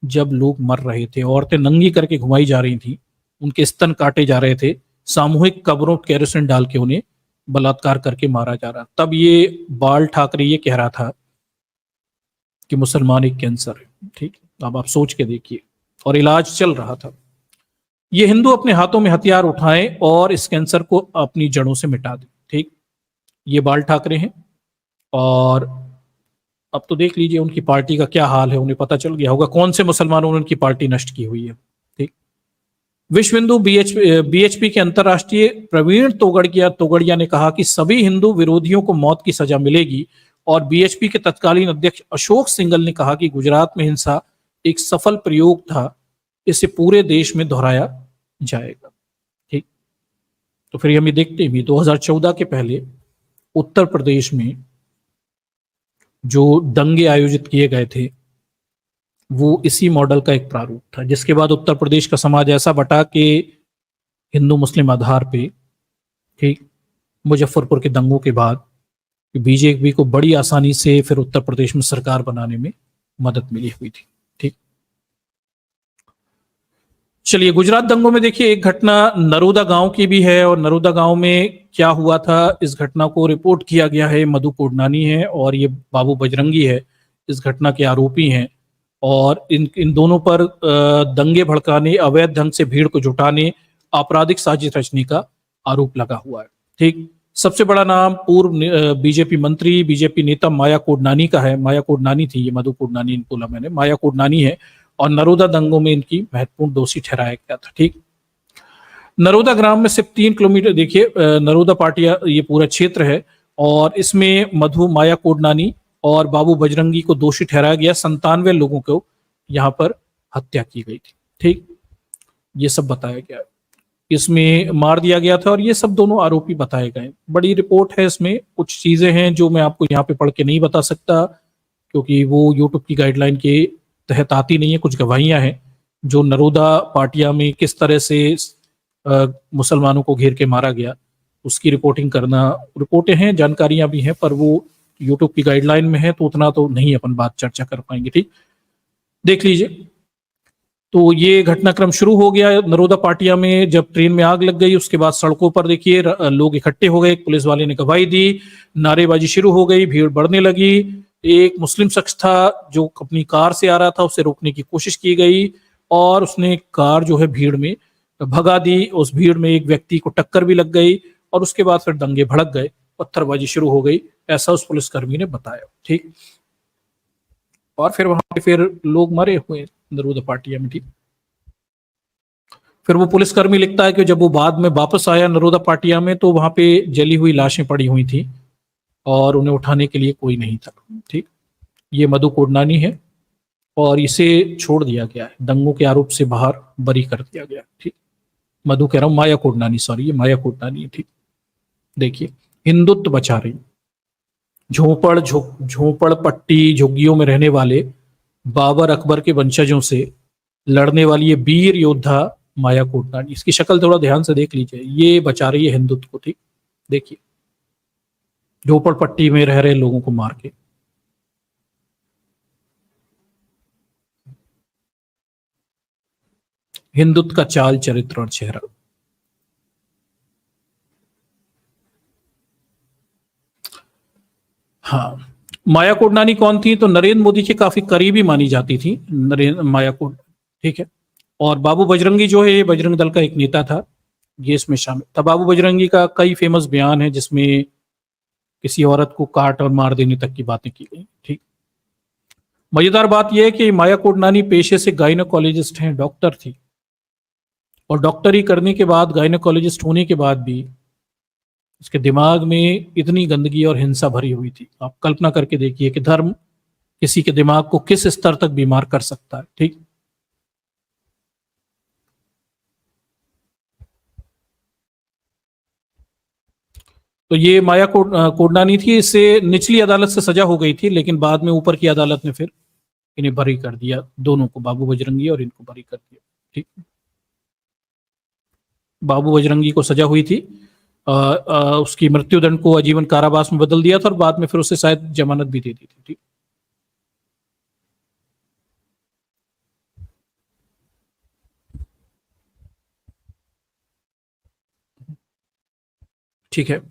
जब लोग मर रहे थे, औरतें नंगी करके घुमाई जा रही थी, उनके स्तन काटे जा रहे थे, सामूहिक कब्रों केरोसिन डाल के उन्हें बलात्कार करके मारा जा रहा। तब ये बाल ठाकरे ये कह रहा था कि मुसलमान एक कैंसर है। ठीक, अब आप सोच के देखिए, और इलाज चल रहा था। ये हिंदू अपने हाथों में हथियार उठाएं और इस कैंसर को अपनी जड़ों से मिटा दें। ठीक, ये बाल ठाकरे हैं, और अब तो देख लीजिए उनकी पार्टी का क्या हाल है, उन्हें पता चल गया होगा कौन से मुसलमानों ने उनकी पार्टी नष्ट की हुई है। ठीक, विश्व हिंदू बीएचपी के अंतर्राष्ट्रीय प्रवीण तोगड़िया ने कहा कि सभी हिंदू विरोधियों को मौत की सजा मिलेगी, और बीएचपी के तत्कालीन अध्यक्ष अशोक सिंघल ने कहा कि गुजरात में हिंसा एक सफल प्रयोग था, इसे पूरे देश में दोहराया जाएगा। ठीक, तो फिर हम ये देखते हैं 2014 के पहले उत्तर प्रदेश में जो दंगे आयोजित किए गए थे वो इसी मॉडल का एक प्रारूप था, जिसके बाद उत्तर प्रदेश का समाज ऐसा बटा कि हिंदू मुस्लिम आधार पे, ठीक, मुजफ्फरपुर के दंगों के बाद बीजेपी को बड़ी आसानी से फिर उत्तर प्रदेश में सरकार बनाने में मदद मिली हुई थी। ठीक, चलिए गुजरात दंगों में देखिए एक घटना नरोदा गांव की भी है, और नरोदा गांव में क्या हुआ था, इस घटना को रिपोर्ट किया गया है। मधु कोडनानी है और ये बाबू बजरंगी है, इस घटना के आरोपी हैं। और इन दोनों पर दंगे भड़काने, अवैध ढंग से भीड़ को जुटाने, आपराधिक साजिश रचने का आरोप लगा हुआ है। ठीक, सबसे बड़ा नाम पूर्व बीजेपी मंत्री, बीजेपी नेता माया कोडनानी का है। माया कोडनानी थी, ये मधु कोडनानी बोला मैंने, माया कोडनानी है, और नरोदा दंगों में इनकी महत्वपूर्ण दोषी ठहराया गया था। ठीक, नरोदा ग्राम में सिर्फ 3 किलोमीटर, देखिए नरोदा पाटिया ये पूरा क्षेत्र है, और इसमें मधु, माया कोडनानी और बाबू बजरंगी को दोषी ठहराया गया। 97 लोगों को यहाँ पर हत्या की गई थी। ठीक, ये सब बताया गया, इसमें मार दिया गया था, और ये सब दोनों आरोपी बताए गए। बड़ी रिपोर्ट है, इसमें कुछ चीजें हैं जो मैं आपको यहाँ पे पढ़ के नहीं बता सकता, क्योंकि वो यूट्यूब की गाइडलाइन के तहत आती नहीं है। कुछ गवाहियां हैं जो नरोदा पाटिया में किस तरह से मुसलमानों को घेर के मारा गया, उसकी रिपोर्टिंग करना, रिपोर्टें हैं, जानकारियां भी हैं, पर वो यूट्यूब की गाइडलाइन में है, तो उतना तो नहीं अपन बात चर्चा कर पाएंगे। ठीक, देख लीजिए। तो ये घटनाक्रम शुरू हो गया नरोदा पाटिया में, जब ट्रेन में आग लग गई, उसके बाद सड़कों पर देखिए लोग इकट्ठे हो गए, पुलिस वाले ने गवाही दी, नारेबाजी शुरू हो गई, भीड़ बढ़ने लगी। एक मुस्लिम शख्स था जो अपनी कार से आ रहा था, उसे रोकने की कोशिश की गई, और उसने कार जो है भीड़ में भगा दी। उस भीड़ में एक व्यक्ति को टक्कर भी लग गई, और उसके बाद फिर दंगे भड़क गए, पत्थरबाजी शुरू हो गई, ऐसा उस पुलिसकर्मी ने बताया। ठीक, और फिर वहां पे फिर लोग मरे हुए नरोदा पाटिया में। ठीक, फिर वो पुलिसकर्मी लिखता है कि जब वो बाद में वापस आया नरोदा पाटिया में, तो वहां पे जली हुई लाशें पड़ी हुई थी, और उन्हें उठाने के लिए कोई नहीं था। ठीक, ये मधु कोडनानी है, और इसे छोड़ दिया गया है, दंगों के आरोप से बाहर बरी कर दिया गया। ठीक, मधु कह रहा हूं, माया कोडनानी, सॉरी, ये माया कोडनानी है। ठीक, देखिए, हिंदुत्व बचा रही, झोपड़ पट्टी झुग्गियों में रहने वाले बाबर अकबर के वंशजों से लड़ने वाली ये वीर योद्धा माया कोडनानी, इसकी शक्ल थोड़ा ध्यान से देख लीजिए, ये बचा रही है हिंदुत्व को। ठीक, देखिए, झोपड़पट्टी में रह रहे लोगों को मार के। हिंदुत्व का चाल, चरित्र और चेहरा। हाँ, माया कोडनानी कौन थी? तो नरेंद्र मोदी के काफी करीबी मानी जाती थी नरेंद्र माया कोड। ठीक है, और बाबू बजरंगी जो है, ये बजरंग दल का एक नेता था, ये इसमें शामिल था। बाबू बजरंगी का कई फेमस बयान है, जिसमें किसी औरत को काट और मार देने तक की बातें की गई। ठीक, मजेदार बात यह है कि माया कोडनानी पेशे से गायनोकोलॉजिस्ट हैं, डॉक्टर थी, और डॉक्टरी करने के बाद, गायनोकोलॉजिस्ट होने के बाद भी उसके दिमाग में इतनी गंदगी और हिंसा भरी हुई थी। आप कल्पना करके देखिए कि धर्म किसी के दिमाग को किस स्तर तक बीमार कर सकता है। ठीक, तो ये माया कोडनानी थी, इससे निचली अदालत से सजा हो गई थी, लेकिन बाद में ऊपर की अदालत ने फिर इन्हें बरी कर दिया, दोनों को, बाबू बजरंगी और इनको बरी कर दिया। ठीक, बाबू बजरंगी को सजा हुई थी, उसकी मृत्युदंड को आजीवन कारावास में बदल दिया था, और बाद में फिर उसे शायद जमानत भी दे दी थी। ठीक, ठीक है,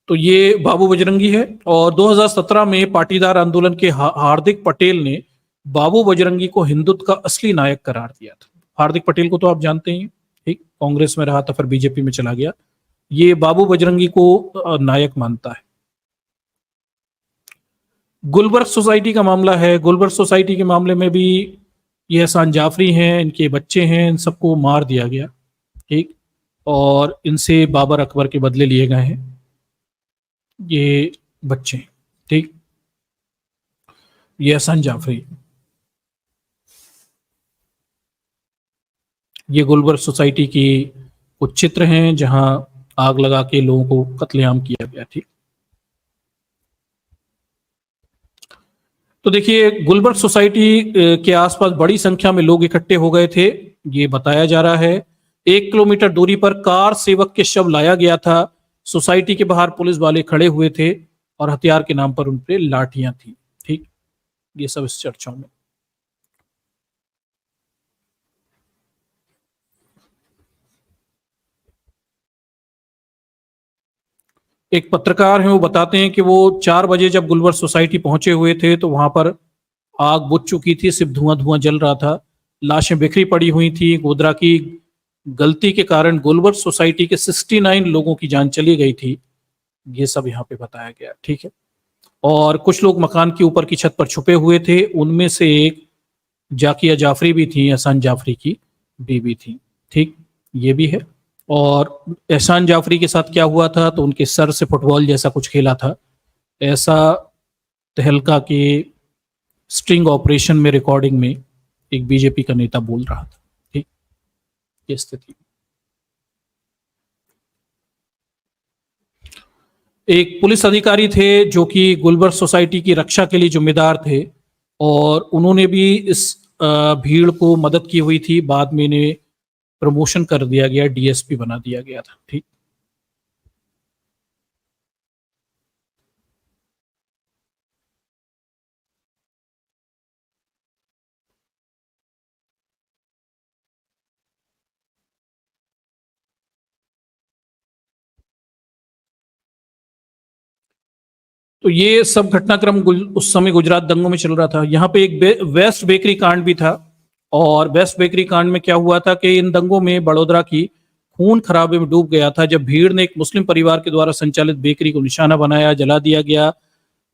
तो ये बाबू बजरंगी है। और 2017 में पाटीदार आंदोलन के हार्दिक पटेल ने बाबू बजरंगी को हिंदुत्व का असली नायक करार दिया था। हार्दिक पटेल को तो आप जानते ही हैं, ठीक, कांग्रेस में रहा था, फिर बीजेपी में चला गया। ये बाबू बजरंगी को नायक मानता है। गुलबर्ग सोसाइटी का मामला है, गुलबर्ग सोसाइटी के मामले में भी ये एहसान जाफरी हैं, इनके बच्चे हैं, इन सबको मार दिया गया। ठीक, और इनसे बाबर अकबर के बदले लिए गए हैं ये बच्चे। ठीक, ये एहसान जाफरी, ये गुलबर्ग सोसाइटी की कुछ चित्र हैं जहां आग लगा के लोगों को कत्लेआम किया गया। ठीक, तो देखिए, गुलबर्ग सोसाइटी के आसपास बड़ी संख्या में लोग इकट्ठे हो गए थे, ये बताया जा रहा है। 1 किलोमीटर दूरी पर कार सेवक के शव लाया गया था, सोसाइटी के बाहर पुलिस वाले खड़े हुए थे, और हथियार के नाम पर उन पे लाठियां थी। ठीक, ये सब इस चर्चाओं में। एक पत्रकार हैं, वो बताते हैं कि वो 4 बजे जब गुलबर्ग सोसाइटी पहुंचे हुए थे, तो वहां पर आग बुझ चुकी थी, सिर्फ धुआं धुआं जल रहा था, लाशें बिखरी पड़ी हुई थी। गोधरा की गलती के कारण गुलबर्ग सोसाइटी के 69 लोगों की जान चली गई थी, ये सब यहाँ पे बताया गया। ठीक है, और कुछ लोग मकान के ऊपर की छत पर छुपे हुए थे, उनमें से एक जाकिया जाफरी भी थी, एहसान जाफरी की बीवी थी। ठीक, ये भी है। और एहसान जाफरी के साथ क्या हुआ था, तो उनके सर से फुटबॉल जैसा कुछ खेला था, ऐसा तहलका के स्ट्रिंग ऑपरेशन में रिकॉर्डिंग में एक बीजेपी का नेता बोल रहा था। ठीक, ये स्थिति। एक पुलिस अधिकारी थे जो कि गुलबर्ग सोसाइटी की रक्षा के लिए जिम्मेदार थे, और उन्होंने भी इस भीड़ को मदद की हुई थी। बाद में इन्हें प्रमोशन कर दिया गया, डीएसपी बना दिया गया था। ठीक, तो ये सब घटनाक्रम उस समय गुजरात दंगों में चल रहा था। यहाँ पे एक वेस्ट बेकरी कांड भी था, और वेस्ट बेकरी कांड में क्या हुआ था कि इन दंगों में बड़ोदरा की खून खराबे में डूब गया था, जब भीड़ ने एक मुस्लिम परिवार के द्वारा संचालित बेकरी को निशाना बनाया, जला दिया गया,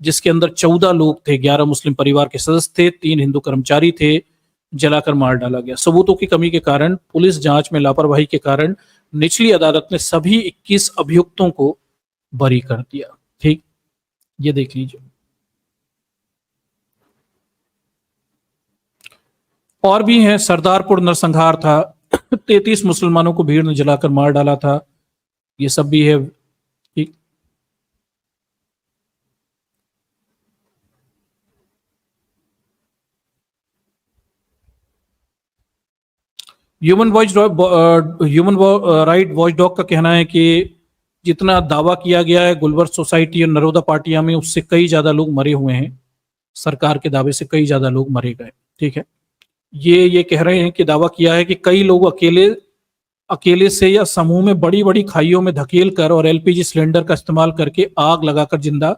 जिसके अंदर 14 लोग थे, 11 मुस्लिम परिवार के सदस्य थे, 3 हिंदू कर्मचारी थे, जलाकर मार डाला गया। सबूतों की कमी के कारण, पुलिस जांच में लापरवाही के कारण निचली अदालत ने सभी 21 अभियुक्तों को बरी कर दिया। ठीक, ये देख लीजिए। और भी हैं, सरदारपुर नरसंहार था, 33 मुसलमानों को भीड़ ने जलाकर मार डाला था, ये सब भी है। ठीक, ह्यूमन राइट वॉच डॉग का कहना है कि जितना दावा किया गया है गुलबर्ग सोसाइटी और नरोदा पाटिया में, उससे कई ज्यादा लोग मरे हुए हैं। सरकार के दावे से कई ज्यादा लोग मरे गए। ठीक है, ये कह रहे हैं कि दावा किया है कि कई लोग अकेले अकेले से या समूह में बड़ी बड़ी खाइयों में धकेल कर और एलपीजी सिलेंडर का इस्तेमाल करके आग लगाकर जिंदा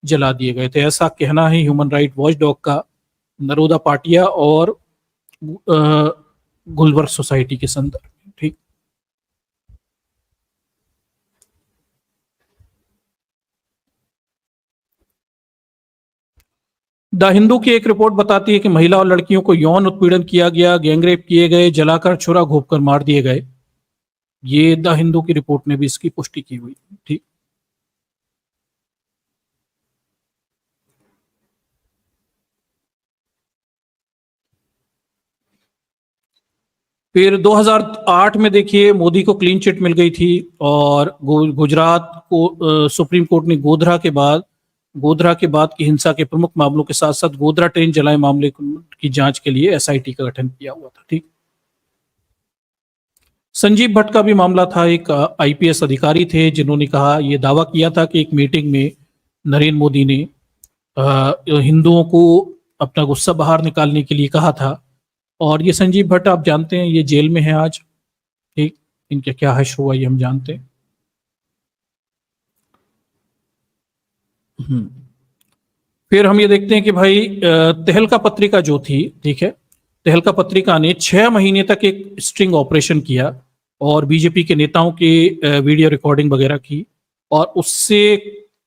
जला दिए गए थे, ऐसा कहना है ह्यूमन राइट वॉच डॉग का, नरोदा पाटिया और गुलबर्ग सोसाइटी के संदर्भ में। ठीक, द हिंदू की एक रिपोर्ट बताती है कि महिला और लड़कियों को यौन उत्पीड़न किया गया, गैंगरेप किए गए, जलाकर छुरा घोंपकर मार दिए गए। ये द हिंदू की रिपोर्ट ने भी इसकी पुष्टि की हुई। ठीक, फिर 2008 में देखिए मोदी को क्लीन चिट मिल गई थी, और गुजरात को सुप्रीम कोर्ट ने गोधरा के बाद की हिंसा के प्रमुख मामलों के साथ साथ गोधरा ट्रेन जलाए मामले की जांच के लिए एसआईटी का गठन किया हुआ था। ठीक, संजीव भट्ट का भी मामला था, एक आईपीएस अधिकारी थे जिन्होंने कहा, ये दावा किया था कि एक मीटिंग में नरेंद्र मोदी ने हिंदुओं को अपना गुस्सा बाहर निकालने के लिए कहा था। और ये संजीव भट्ट आप जानते हैं, ये जेल में है आज। ठीक, इनका क्या हश्र हुआ ये हम जानते हैं। फिर हम ये देखते हैं कि भाई तहलका पत्रिका जो थी, ठीक है, तहलका पत्रिका ने 6 महीने तक एक स्ट्रिंग ऑपरेशन किया और बीजेपी के नेताओं के वीडियो रिकॉर्डिंग वगैरह की, और उससे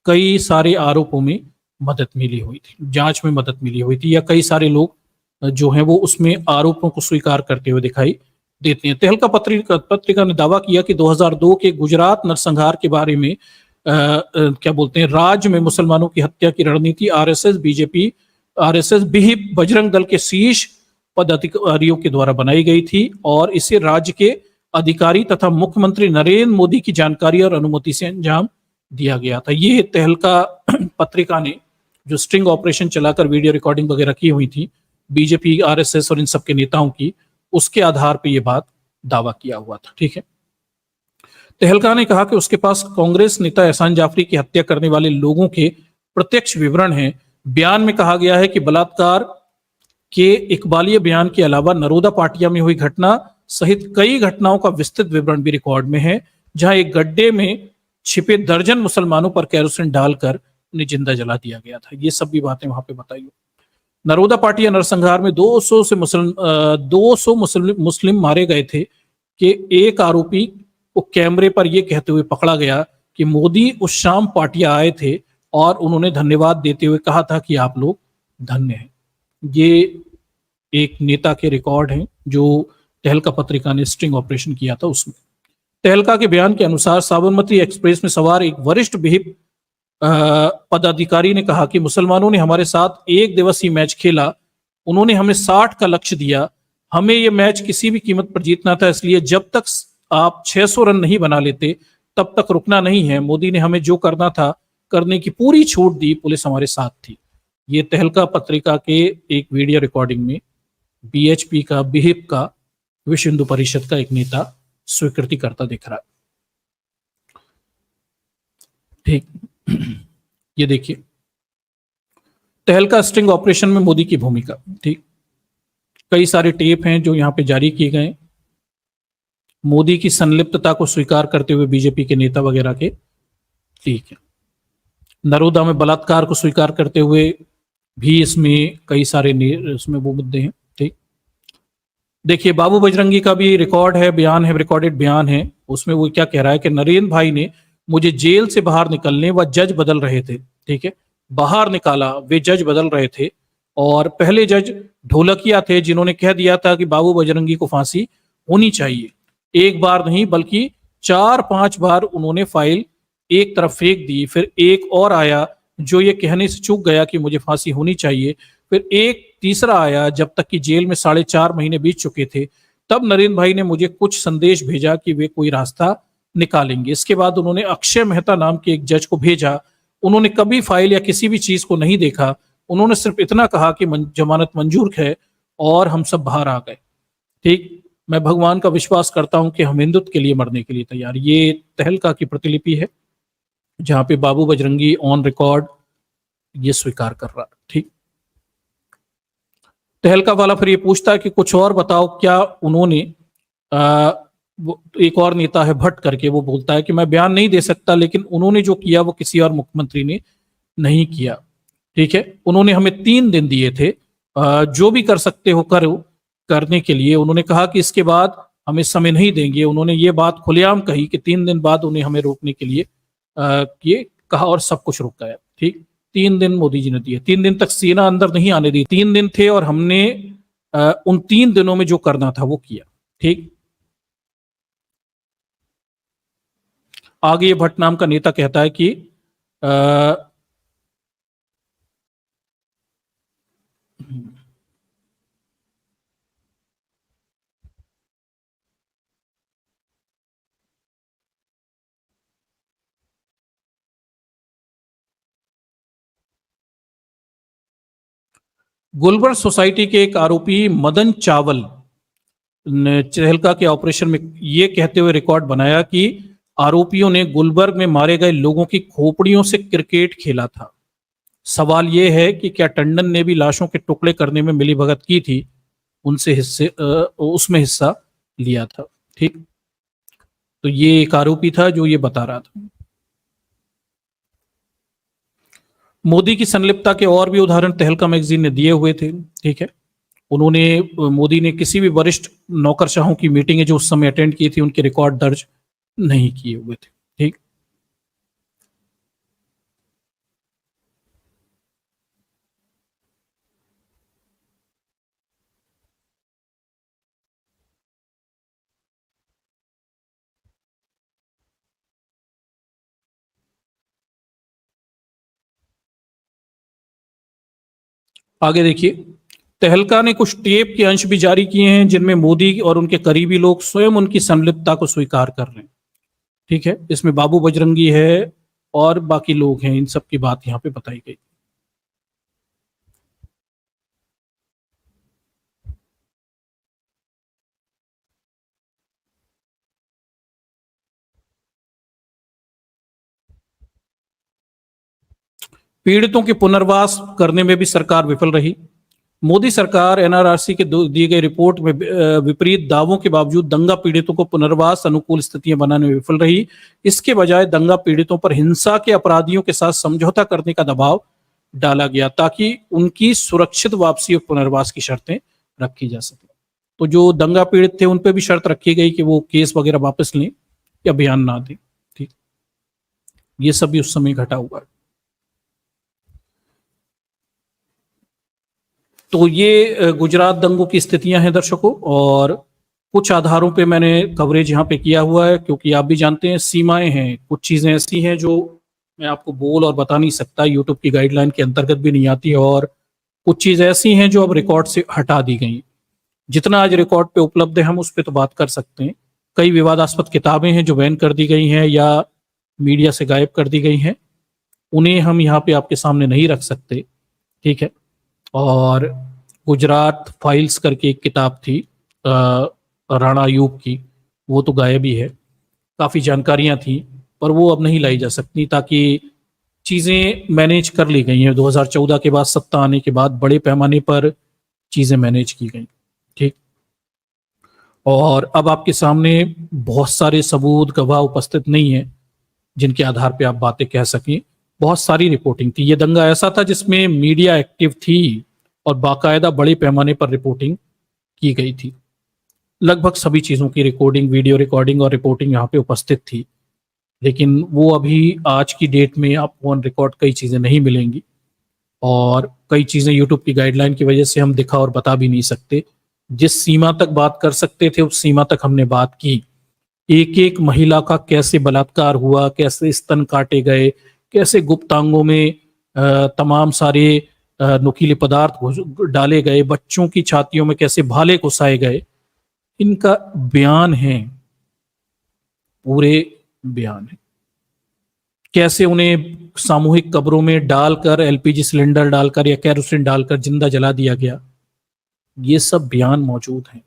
कई सारे आरोपों में मदद मिली हुई थी, जांच में मदद मिली हुई थी, या कई सारे लोग जो हैं वो उसमें आरोपों को स्वीकार करते हुए दिखाई देते हैं। तहलका पत्रिका ने दावा किया कि 2002 के गुजरात नरसंहार के बारे में क्या बोलते हैं, राज्य में मुसलमानों की हत्या की रणनीति RSS, BJP, RSS, विहिप, Bajrang Dal के शीर्ष पदाधिकारियों के द्वारा बनाई गई थी, और इसे राज्य के अधिकारी तथा मुख्यमंत्री नरेंद्र मोदी की जानकारी और अनुमति से अंजाम दिया गया था। ये तहलका पत्रिका ने जो स्ट्रिंग ऑपरेशन चलाकर वीडियो रिकॉर्डिंग वगैरह की हुई थी बीजेपी, आरएसएस और इन सबके नेताओं की, उसके आधार पर यह बात दावा किया हुआ था। ठीक है, तहलका ने कहा कि उसके पास कांग्रेस नेता एहसान जाफरी की हत्या करने वाले लोगों के प्रत्यक्ष विवरण हैं। बयान में कहा गया है कि बलात्कार के इकबालिया बयान के अलावा नरोदा पाटिया में हुई घटना सहित कई घटनाओं का विस्तृत विवरण भी रिकॉर्ड में है, जहां एक गड्ढे में छिपे दर्जन मुसलमानों पर कैरोसिन डालकर उन्हें जिंदा जला दिया गया था। ये सब भी बातें वहां पे बताई। नरोदा पाटिया नरसंहार में 200 मुस्लिम मारे गए थे कि एक आरोपी को कैमरे पर यह कहते हुए पकड़ा गया कि मोदी उस शाम पाटिया आए थे और उन्होंने धन्यवाद देते हुए कहा था कि आप लोग धन्य हैं। ये एक नेता के रिकॉर्ड हैं जो तहलका पत्रिका ने स्टिंग ऑपरेशन किया था उसमें। तहलका के बयान के अनुसार साबरमती एक्सप्रेस में सवार एक वरिष्ठ विहिप पदाधिकारी ने कहा कि मुसलमानों ने हमारे साथ एक दिवसीय मैच खेला, उन्होंने हमें 60 का लक्ष्य दिया, हमें यह मैच किसी भी कीमत पर जीतना था, इसलिए जब तक आप 600 रन नहीं बना लेते तब तक रुकना नहीं है। मोदी ने हमें जो करना था करने की पूरी छूट दी, पुलिस हमारे साथ थी। ये तहलका पत्रिका के एक वीडियो रिकॉर्डिंग में बीएचपी का विहिप का विश्व हिंदू परिषद का एक नेता स्वीकृति करता दिख रहा है। ठीक, ये देखिए तहलका स्टिंग ऑपरेशन में मोदी की भूमिका। ठीक, कई सारे टेप हैं जो यहां पे जारी किए गए मोदी की संलिप्तता को स्वीकार करते हुए बीजेपी के नेता वगैरह के। ठीक है, नरोदा में बलात्कार को स्वीकार करते हुए भी इसमें कई सारे इसमें वो मुद्दे हैं। ठीक, देखिए बाबू बजरंगी का भी रिकॉर्ड है, बयान है, रिकॉर्डेड बयान है। उसमें वो क्या कह रहा है कि नरेंद्र भाई ने मुझे जेल से बाहर निकलने व जज बदल रहे थे। ठीक है, बाहर निकाला, वे जज बदल रहे थे और पहले जज ढोलकिया थे जिन्होंने कह दिया था कि बाबू बजरंगी को फांसी होनी चाहिए। एक बार नहीं बल्कि 4-5 बार उन्होंने फाइल एक तरफ फेंक दी, फिर एक और आया जो ये कहने से चूक गया कि मुझे फांसी होनी चाहिए, फिर एक तीसरा आया जब तक कि जेल में 4.5 महीने बीत चुके थे। तब नरेंद्र भाई ने मुझे कुछ संदेश भेजा कि वे कोई रास्ता निकालेंगे। इसके बाद उन्होंने अक्षय मेहता नाम के एक जज को भेजा। उन्होंने कभी फाइल या किसी भी चीज को नहीं देखा, उन्होंने सिर्फ इतना कहा कि जमानत मंजूर है और हम सब बाहर आ गए। ठीक, मैं भगवान का विश्वास करता हूं कि हम हिंदुत्व के लिए मरने के लिए तैयार। ये तहलका की प्रतिलिपि है जहां पे बाबू बजरंगी ऑन रिकॉर्ड ये स्वीकार कर रहा है। ठीक, तहलका वाला फिर ये पूछता है कि कुछ और बताओ, क्या उन्होंने एक और नेता है भट्ट करके, वो बोलता है कि मैं बयान नहीं दे सकता, लेकिन उन्होंने जो किया वो किसी और मुख्यमंत्री ने नहीं किया। ठीक है, उन्होंने हमें 3 दिन दिए थे, जो भी कर सकते हो करो करने के लिए। उन्होंने कहा कि इसके बाद हमें समय नहीं देंगे। उन्होंने ये बात खुलेआम कही कि 3 दिन बाद उन्हें हमें रोकने के लिए ये कहा और सब कुछ रुक गया। ठीक, 3 दिन मोदी जी ने दिए, 3 दिन तक सेना अंदर नहीं आने दी। 3 दिन थे और हमने उन 3 दिनों में जो करना था वो किया। ठीक, आगे ये भट्ट नाम का नेता कहता है कि गुलबर्ग सोसाइटी के एक आरोपी मदन चावल ने तहलका के ऑपरेशन में ये कहते हुए रिकॉर्ड बनाया कि आरोपियों ने गुलबर्ग में मारे गए लोगों की खोपड़ियों से क्रिकेट खेला था। सवाल यह है कि क्या टंडन ने भी लाशों के टुकड़े करने में मिलीभगत की थी, उनसे उसमें हिस्सा लिया था। ठीक, तो ये एक आरोपी था जो ये बता रहा था। मोदी की संलिप्तता के और भी उदाहरण तहलका मैगजीन ने दिए हुए थे। ठीक है, उन्होंने मोदी ने किसी भी वरिष्ठ नौकरशाहों की मीटिंगें जो उस समय अटेंड की थी उनके रिकॉर्ड दर्ज नहीं किए हुए थे। ठीक, आगे देखिए तहलका ने कुछ टेप के अंश भी जारी किए हैं जिनमें मोदी और उनके करीबी लोग स्वयं उनकी संलिप्तता को स्वीकार कर रहे हैं। ठीक है, इसमें बाबू बजरंगी है और बाकी लोग हैं, इन सब की बात यहाँ पे बताई गई। पीड़ितों के पुनर्वास करने में भी सरकार विफल रही। मोदी सरकार एनआरसी के दी गई रिपोर्ट में विपरीत दावों के बावजूद दंगा पीड़ितों को पुनर्वास अनुकूल स्थितियां बनाने में विफल रही। इसके बजाय दंगा पीड़ितों पर हिंसा के अपराधियों के साथ समझौता करने का दबाव डाला गया ताकि उनकी सुरक्षित वापसी और पुनर्वास की शर्तें रखी जा सके। तो जो दंगा पीड़ित थे उन पे भी शर्त रखी गई कि वो केस वगैरह वापस लें या बयान ना दें। ठीक, ये सब भी उस समय घटा हुआ है। तो ये गुजरात दंगों की स्थितियां हैं दर्शकों, और कुछ आधारों पे मैंने कवरेज यहाँ पे किया हुआ है, क्योंकि आप भी जानते हैं सीमाएं हैं, कुछ चीजें ऐसी हैं जो मैं आपको बोल और बता नहीं सकता, यूट्यूब की गाइडलाइन के अंतर्गत भी नहीं आती, और कुछ चीजें ऐसी हैं जो अब रिकॉर्ड से हटा दी गई। जितना आज रिकॉर्ड पे उपलब्ध है हम उस पर तो बात कर सकते हैं। कई विवादास्पद किताबें हैं जो बैन कर दी गई हैं या मीडिया से गायब कर दी गई हैं, उन्हें हम यहाँ पे आपके सामने नहीं रख सकते। ठीक है, और गुजरात फाइल्स करके एक किताब थी राणा अयूब की, वो तो गायब ही है। काफ़ी जानकारियां थी पर वो अब नहीं लाई जा सकती, ताकि चीज़ें मैनेज कर ली गई हैं। 2014 के बाद सत्ता आने के बाद बड़े पैमाने पर चीज़ें मैनेज की गई। ठीक, और अब आपके सामने बहुत सारे सबूत गवाह उपस्थित नहीं है जिनके आधार पे आप बातें कह सकें। बहुत सारी रिपोर्टिंग थी, ये दंगा ऐसा था जिसमें मीडिया एक्टिव थी और बाकायदा बड़े पैमाने पर रिपोर्टिंग की गई थी। लगभग सभी चीज़ों की रिकॉर्डिंग, वीडियो रिकॉर्डिंग और रिपोर्टिंग यहाँ पे उपस्थित थी, लेकिन वो अभी आज की डेट में आपको ऑन रिकॉर्ड कई चीज़ें नहीं मिलेंगी, और कई चीज़ें यूट्यूब की गाइडलाइन की वजह से हम दिखा और बता भी नहीं सकते। जिस सीमा तक बात कर सकते थे उस सीमा तक हमने बात की। एक एक महिला का कैसे बलात्कार हुआ, कैसे स्तन काटे गए, कैसे गुप्तांगों में तमाम सारे नुकीले पदार्थ डाले गए, बच्चों की छातियों में कैसे भाले घुसाए गए, इनका बयान है, पूरे बयान है। कैसे उन्हें सामूहिक कब्रों में डालकर, एलपीजी सिलेंडर डालकर या कैरोसिन डालकर जिंदा जला दिया गया, ये सब बयान मौजूद हैं।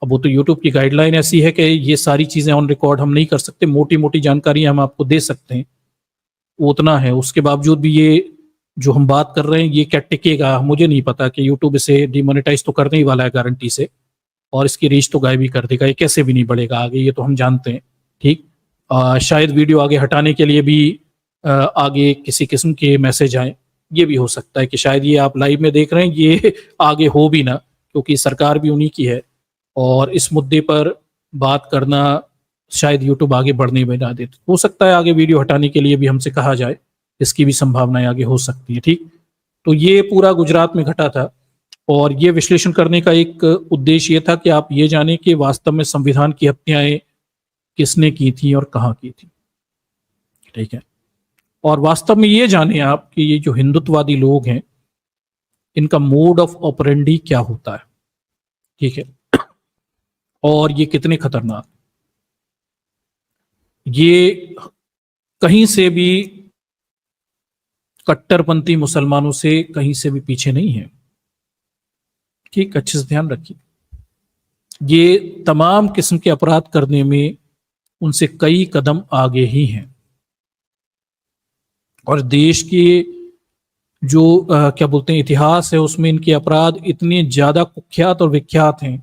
अब वो तो यूट्यूब की गाइडलाइन ऐसी है कि ये सारी चीजें ऑन रिकॉर्ड हम नहीं कर सकते, मोटी मोटी जानकारी हम आपको दे सकते हैं, वो उतना है। उसके बावजूद भी ये जो हम बात कर रहे हैं ये क्या टिकेगा, मुझे नहीं पता कि यूट्यूब इसे डिमोनेटाइज तो करने ही वाला है गारंटी से, और इसकी रीच तो गायब ही कर देगा, ये कैसे भी नहीं बढ़ेगा आगे, ये तो हम जानते हैं। ठीक, शायद वीडियो आगे हटाने के लिए भी आगे किसी किस्म के मैसेज आए, ये भी हो सकता है कि शायद ये आप लाइव में देख रहे हैं ये आगे हो भी ना, क्योंकि सरकार भी उन्हीं की है, और इस मुद्दे पर बात करना शायद यूट्यूब आगे बढ़ने में ना दे। हो सकता है आगे वीडियो हटाने के लिए भी हमसे कहा जाए, इसकी भी संभावनाएं आगे हो सकती है। ठीक, तो ये पूरा गुजरात में घटा था, और ये विश्लेषण करने का एक उद्देश्य ये था कि आप ये जानें कि वास्तव में संविधान की हत्याएं किसने की थी और कहाँ की थी। ठीक है, और वास्तव में ये जाने आप कि ये जो हिंदुत्ववादी लोग हैं इनका मोड ऑफ ऑपरेंडी क्या होता है। ठीक है, और ये कितने खतरनाक, ये कहीं से भी कट्टरपंथी मुसलमानों से कहीं से भी पीछे नहीं है। ठीक, अच्छे से ध्यान रखिए, ये तमाम किस्म के अपराध करने में उनसे कई कदम आगे ही हैं, और देश के जो क्या बोलते हैं इतिहास है उसमें इनके अपराध इतने ज्यादा कुख्यात और विख्यात हैं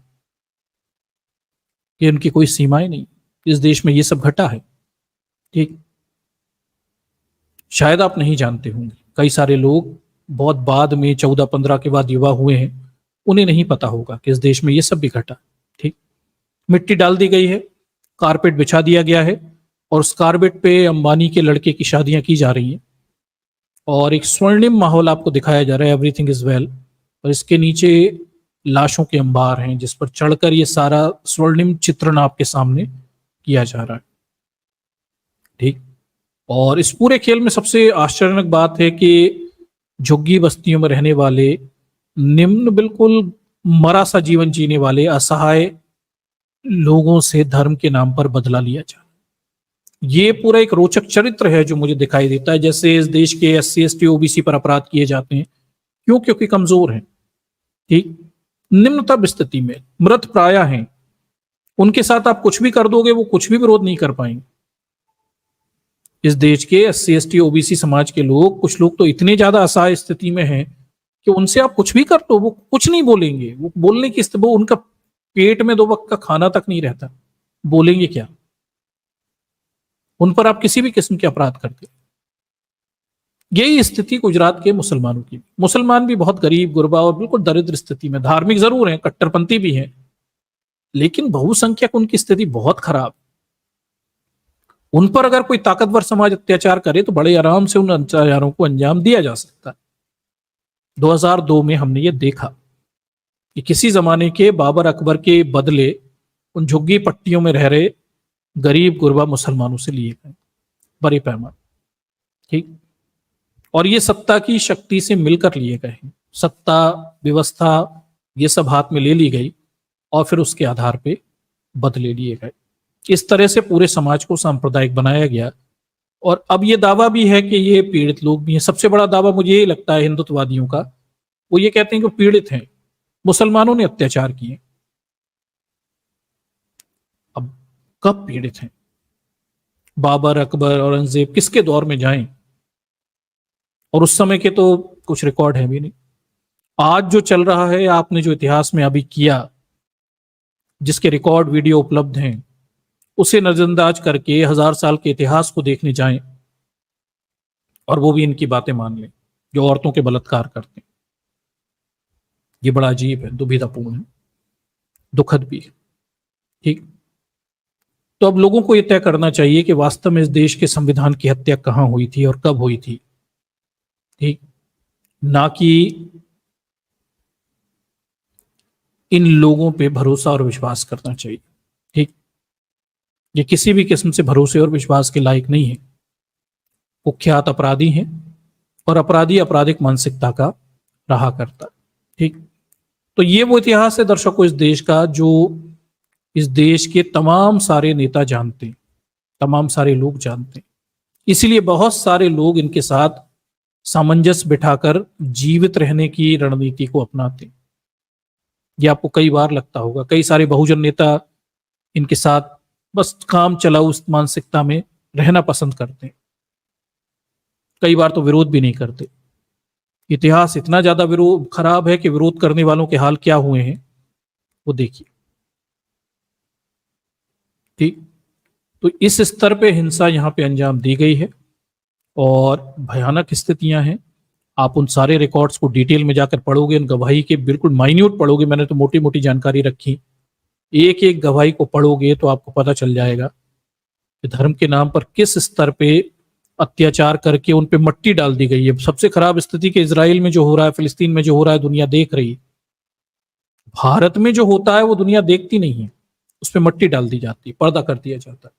कि इनकी कोई सीमाएं नहीं। इस देश में ये सब घटा है। ठीक, शायद आप नहीं जानते होंगे, कई सारे लोग बहुत बाद में 14-15 के बाद युवा हुए हैं, उन्हें नहीं पता होगा कि इस देश में ये सब भी घटा। ठीक, मिट्टी डाल दी गई है, कारपेट बिछा दिया गया है, और उस कारपेट पे अंबानी के लड़के की शादियां की जा रही हैं, और एक स्वर्णिम माहौल आपको दिखाया जा रहा है, एवरीथिंग इज वेल, और इसके नीचे लाशों के अंबार हैं जिस पर चढ़कर ये सारा स्वर्णिम चित्रण आपके सामने किया जा रहा है। ठीक, और इस पूरे खेल में सबसे आश्चर्यजनक बात है कि झुग्गी बस्तियों में रहने वाले, निम्न बिल्कुल मरा सा जीवन जीने वाले असहाय लोगों से धर्म के नाम पर बदला लिया जा रहा है। ये पूरा एक रोचक चरित्र है जो मुझे दिखाई देता है। जैसे इस देश के SC ST OBC पर अपराध किए जाते हैं, क्यों? क्योंकि कमजोर हैं। ठीक, निम्नतम स्थिति में मृत प्राय हैं, उनके साथ आप कुछ भी कर दोगे वो कुछ भी विरोध नहीं कर पाएंगे। इस देश के SC ST OBC समाज के लोग, कुछ लोग तो इतने ज्यादा असहाय स्थिति में हैं कि उनसे आप कुछ भी कर दो वो कुछ नहीं बोलेंगे, वो बोलने की स्थिति, वो उनका पेट में 2 वक्त का खाना तक नहीं रहता, बोलेंगे क्या? उन पर आप किसी भी किस्म के अपराध करते, यही स्थिति गुजरात के मुसलमानों की। मुसलमान भी बहुत गरीब गुरबा और बिल्कुल दरिद्र स्थिति में, धार्मिक जरूर हैं, कट्टरपंथी भी हैं, लेकिन बहुसंख्यक उनकी स्थिति बहुत खराब। उन पर अगर कोई ताकतवर समाज अत्याचार करे तो बड़े आराम से उन अत्याचारों को अंजाम दिया जा सकता है। 2002 में हमने ये देखा कि किसी जमाने के बाबर अकबर के बदले उन झुग्गी पट्टियों में रह रहे गरीब गुरबा मुसलमानों से लिए गए बड़े पैमाने। ठीक, और ये सत्ता की शक्ति से मिलकर लिए गए हैं। सत्ता व्यवस्था ये सब हाथ में ले ली गई और फिर उसके आधार पे बदले लिए गए। इस तरह से पूरे समाज को सांप्रदायिक बनाया गया। और अब ये दावा भी है कि ये पीड़ित लोग भी हैं। सबसे बड़ा दावा मुझे ये लगता है हिंदुत्ववादियों का, वो ये कहते हैं कि पीड़ित हैं, मुसलमानों ने अत्याचार किए। अब कब पीड़ित हैं? बाबर, अकबर, औरंगजेब, किसके दौर में जाएं? और उस समय के तो कुछ रिकॉर्ड है भी नहीं। आज जो चल रहा है, आपने जो इतिहास में अभी किया, जिसके रिकॉर्ड वीडियो उपलब्ध हैं, उसे नजरअंदाज करके 1000 साल के इतिहास को देखने जाएं और वो भी इनकी बातें मान लें जो औरतों के बलात्कार करते हैं। ये बड़ा अजीब है, दुविधापूर्ण है, दुखद भी है। ठीक, तो अब लोगों को यह तय करना चाहिए कि वास्तव में इस देश के संविधान की हत्या कहां हुई थी और कब हुई थी। ठीक, ना कि इन लोगों पे भरोसा और विश्वास करना चाहिए। ठीक, ये किसी भी किस्म से भरोसे और विश्वास के लायक नहीं है। कुख्यात अपराधी हैं और अपराधी आपराधिक मानसिकता का रहा करता। ठीक, तो ये वो इतिहास है दर्शकों इस देश का, जो इस देश के तमाम सारे नेता जानते हैं, तमाम सारे लोग जानते हैं। इसीलिए बहुत सारे लोग इनके साथ सामंजस्य बिठाकर जीवित रहने की रणनीति को अपनाते हैं। ये आपको कई बार लगता होगा, कई सारे बहुजन नेता इनके साथ बस काम चलाऊ मानसिकता में रहना पसंद करते हैं, कई बार तो विरोध भी नहीं करते। इतिहास इतना ज्यादा विरोध खराब है कि विरोध करने वालों के हाल क्या हुए हैं वो देखिए। ठीक, तो इस स्तर पे हिंसा यहाँ पे अंजाम दी गई है और भयानक स्थितियां हैं। आप उन सारे रिकॉर्ड्स को डिटेल में जाकर पढ़ोगे, उन गवाही के बिल्कुल माइन्यूट पढ़ोगे, मैंने तो मोटी मोटी जानकारी रखी, एक एक गवाही को पढ़ोगे तो आपको पता चल जाएगा कि धर्म के नाम पर किस स्तर पे अत्याचार करके उन पे मट्टी डाल दी गई है। सबसे खराब स्थिति के इजराइल में जो हो रहा है, फिलिस्तीन में जो हो रहा है, दुनिया देख रही है। भारत में जो होता है वो दुनिया देखती नहीं है, उस पर मट्टी डाल दी जाती है, पर्दा कर दिया जाता है।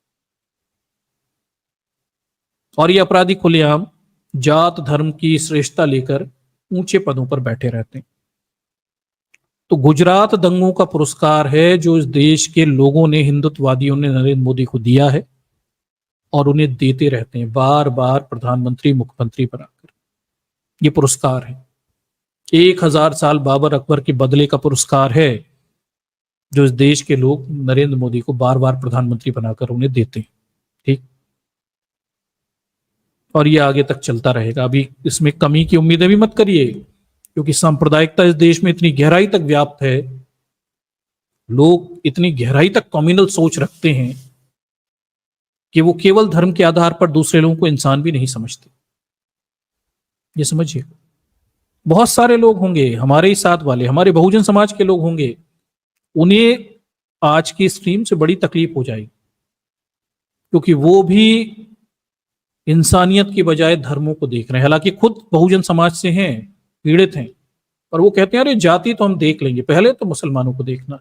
और ये अपराधी खुलेआम जात धर्म की श्रेष्ठता लेकर ऊंचे पदों पर बैठे रहते हैं। तो गुजरात दंगों का पुरस्कार है जो इस देश के लोगों ने, हिंदुत्ववादियों ने नरेंद्र मोदी को दिया है और उन्हें देते रहते हैं बार बार प्रधानमंत्री मुख्यमंत्री बनाकर। ये पुरस्कार है 1000 साल बाबर अकबर के बदले का पुरस्कार है जो इस देश के लोग नरेंद्र मोदी को बार बार प्रधानमंत्री बनाकर उन्हें देते हैं। ठीक, और ये आगे तक चलता रहेगा। अभी इसमें कमी की उम्मीदें भी मत करिए, क्योंकि सांप्रदायिकता इस देश में इतनी गहराई तक व्याप्त है, लोग इतनी गहराई तक कम्युनल सोच रखते हैं कि वो केवल धर्म के आधार पर दूसरे लोगों को इंसान भी नहीं समझते। ये समझिए, बहुत सारे लोग होंगे हमारे ही साथ वाले, हमारे बहुजन समाज के लोग होंगे, उन्हें आज की स्ट्रीम से बड़ी तकलीफ हो जाएगी, क्योंकि वो भी इंसानियत की बजाय धर्मों को देख रहे हैं। हालांकि खुद बहुजन समाज से हैं, पीड़ित हैं, पर वो कहते हैं अरे जाति तो हम देख लेंगे, पहले तो मुसलमानों को देखना,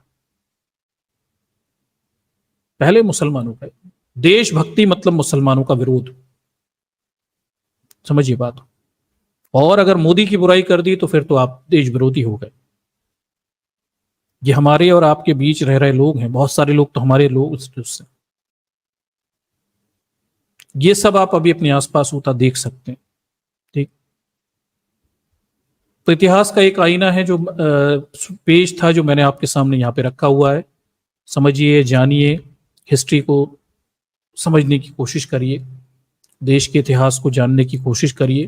पहले मुसलमानों का। देशभक्ति मतलब मुसलमानों का विरोध, समझिए बात। और अगर मोदी की बुराई कर दी तो फिर तो आप देश विरोधी हो गए। ये हमारे और आपके बीच रह रहे लोग हैं, बहुत सारे लोग तो हमारे लोग उससे। ये सब आप अभी अपने आसपास होता देख सकते हैं। ठीक, तो इतिहास का एक आईना है जो पेज था, जो मैंने आपके सामने यहाँ पे रखा हुआ है। समझिए, जानिए, हिस्ट्री को समझने की कोशिश करिए, देश के इतिहास को जानने की कोशिश करिए।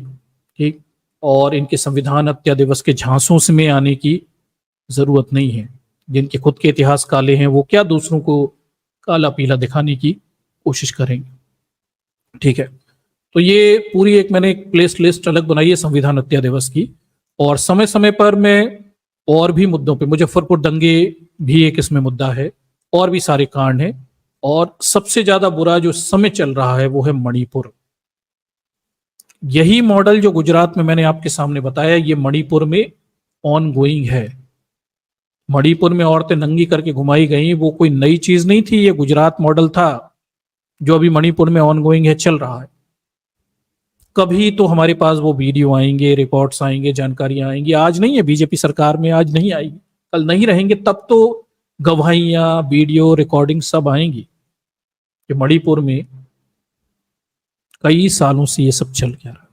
ठीक, और इनके संविधान हत्या दिवस के झांसों से में आने की जरूरत नहीं है। जिनके खुद के इतिहास काले हैं वो क्या दूसरों को काला पीला दिखाने की कोशिश करेंगे। ठीक है, तो ये पूरी एक मैंने एक प्लेस लिस्ट अलग बनाई है संविधान हत्या दिवस की, और समय समय पर मैं और भी मुद्दों पे, मुजफ्फरपुर दंगे भी एक इसमें मुद्दा है, और भी सारे कांड हैं, और सबसे ज्यादा बुरा जो समय चल रहा है वो है मणिपुर। यही मॉडल जो गुजरात में मैंने आपके सामने बताया, ये मणिपुर में ऑन गोइंग है। मणिपुर में औरतें नंगी करके घुमाई गई, वो कोई नई चीज नहीं थी, ये गुजरात मॉडल था जो अभी मणिपुर में ऑन गोइंग है, चल रहा है। कभी तो हमारे पास वो वीडियो आएंगे, रिपोर्ट्स आएंगे, जानकारियां आएंगी। आज नहीं है बीजेपी सरकार में, आज नहीं आएगी, कल नहीं रहेंगे, तब तो गवाहियां, वीडियो रिकॉर्डिंग सब आएंगी कि मणिपुर में कई सालों से ये सब चल क्या रहा है।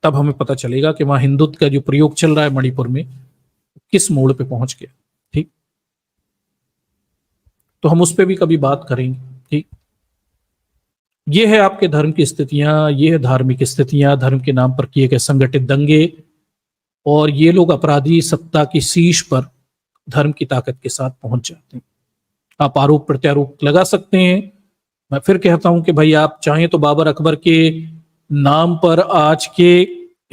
तब हमें पता चलेगा कि वहां हिंदुत्व का जो प्रयोग चल रहा है मणिपुर में किस मोड़ पे पहुंच गया। ठीक, तो हम उस पर भी कभी बात करेंगे। ठीक, ये है आपके धर्म की स्थितियां, ये है धार्मिक स्थितियां, धर्म के नाम पर किए गए संगठित दंगे, और ये लोग अपराधी सत्ता की शीश पर धर्म की ताकत के साथ पहुंच जाते हैं। आप आरोप प्रत्यारोप लगा सकते हैं। मैं फिर कहता हूं कि भाई आप चाहें तो बाबर अकबर के नाम पर आज के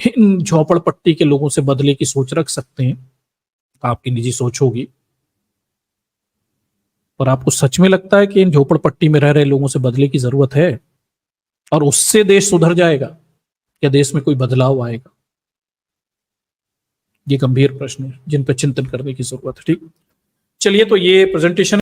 इन झोपड़पट्टी के लोगों से बदले की सोच रख सकते हैं, आपकी निजी सोच होगी, पर आपको सच में लगता है कि इन झोपड़पट्टी में रह रहे लोगों से बदले की जरूरत है और उससे देश सुधर जाएगा, या देश में कोई बदलाव आएगा? ये गंभीर प्रश्न है जिन पर चिंतन करने की जरूरत है। ठीक, चलिए, तो ये प्रेजेंटेशन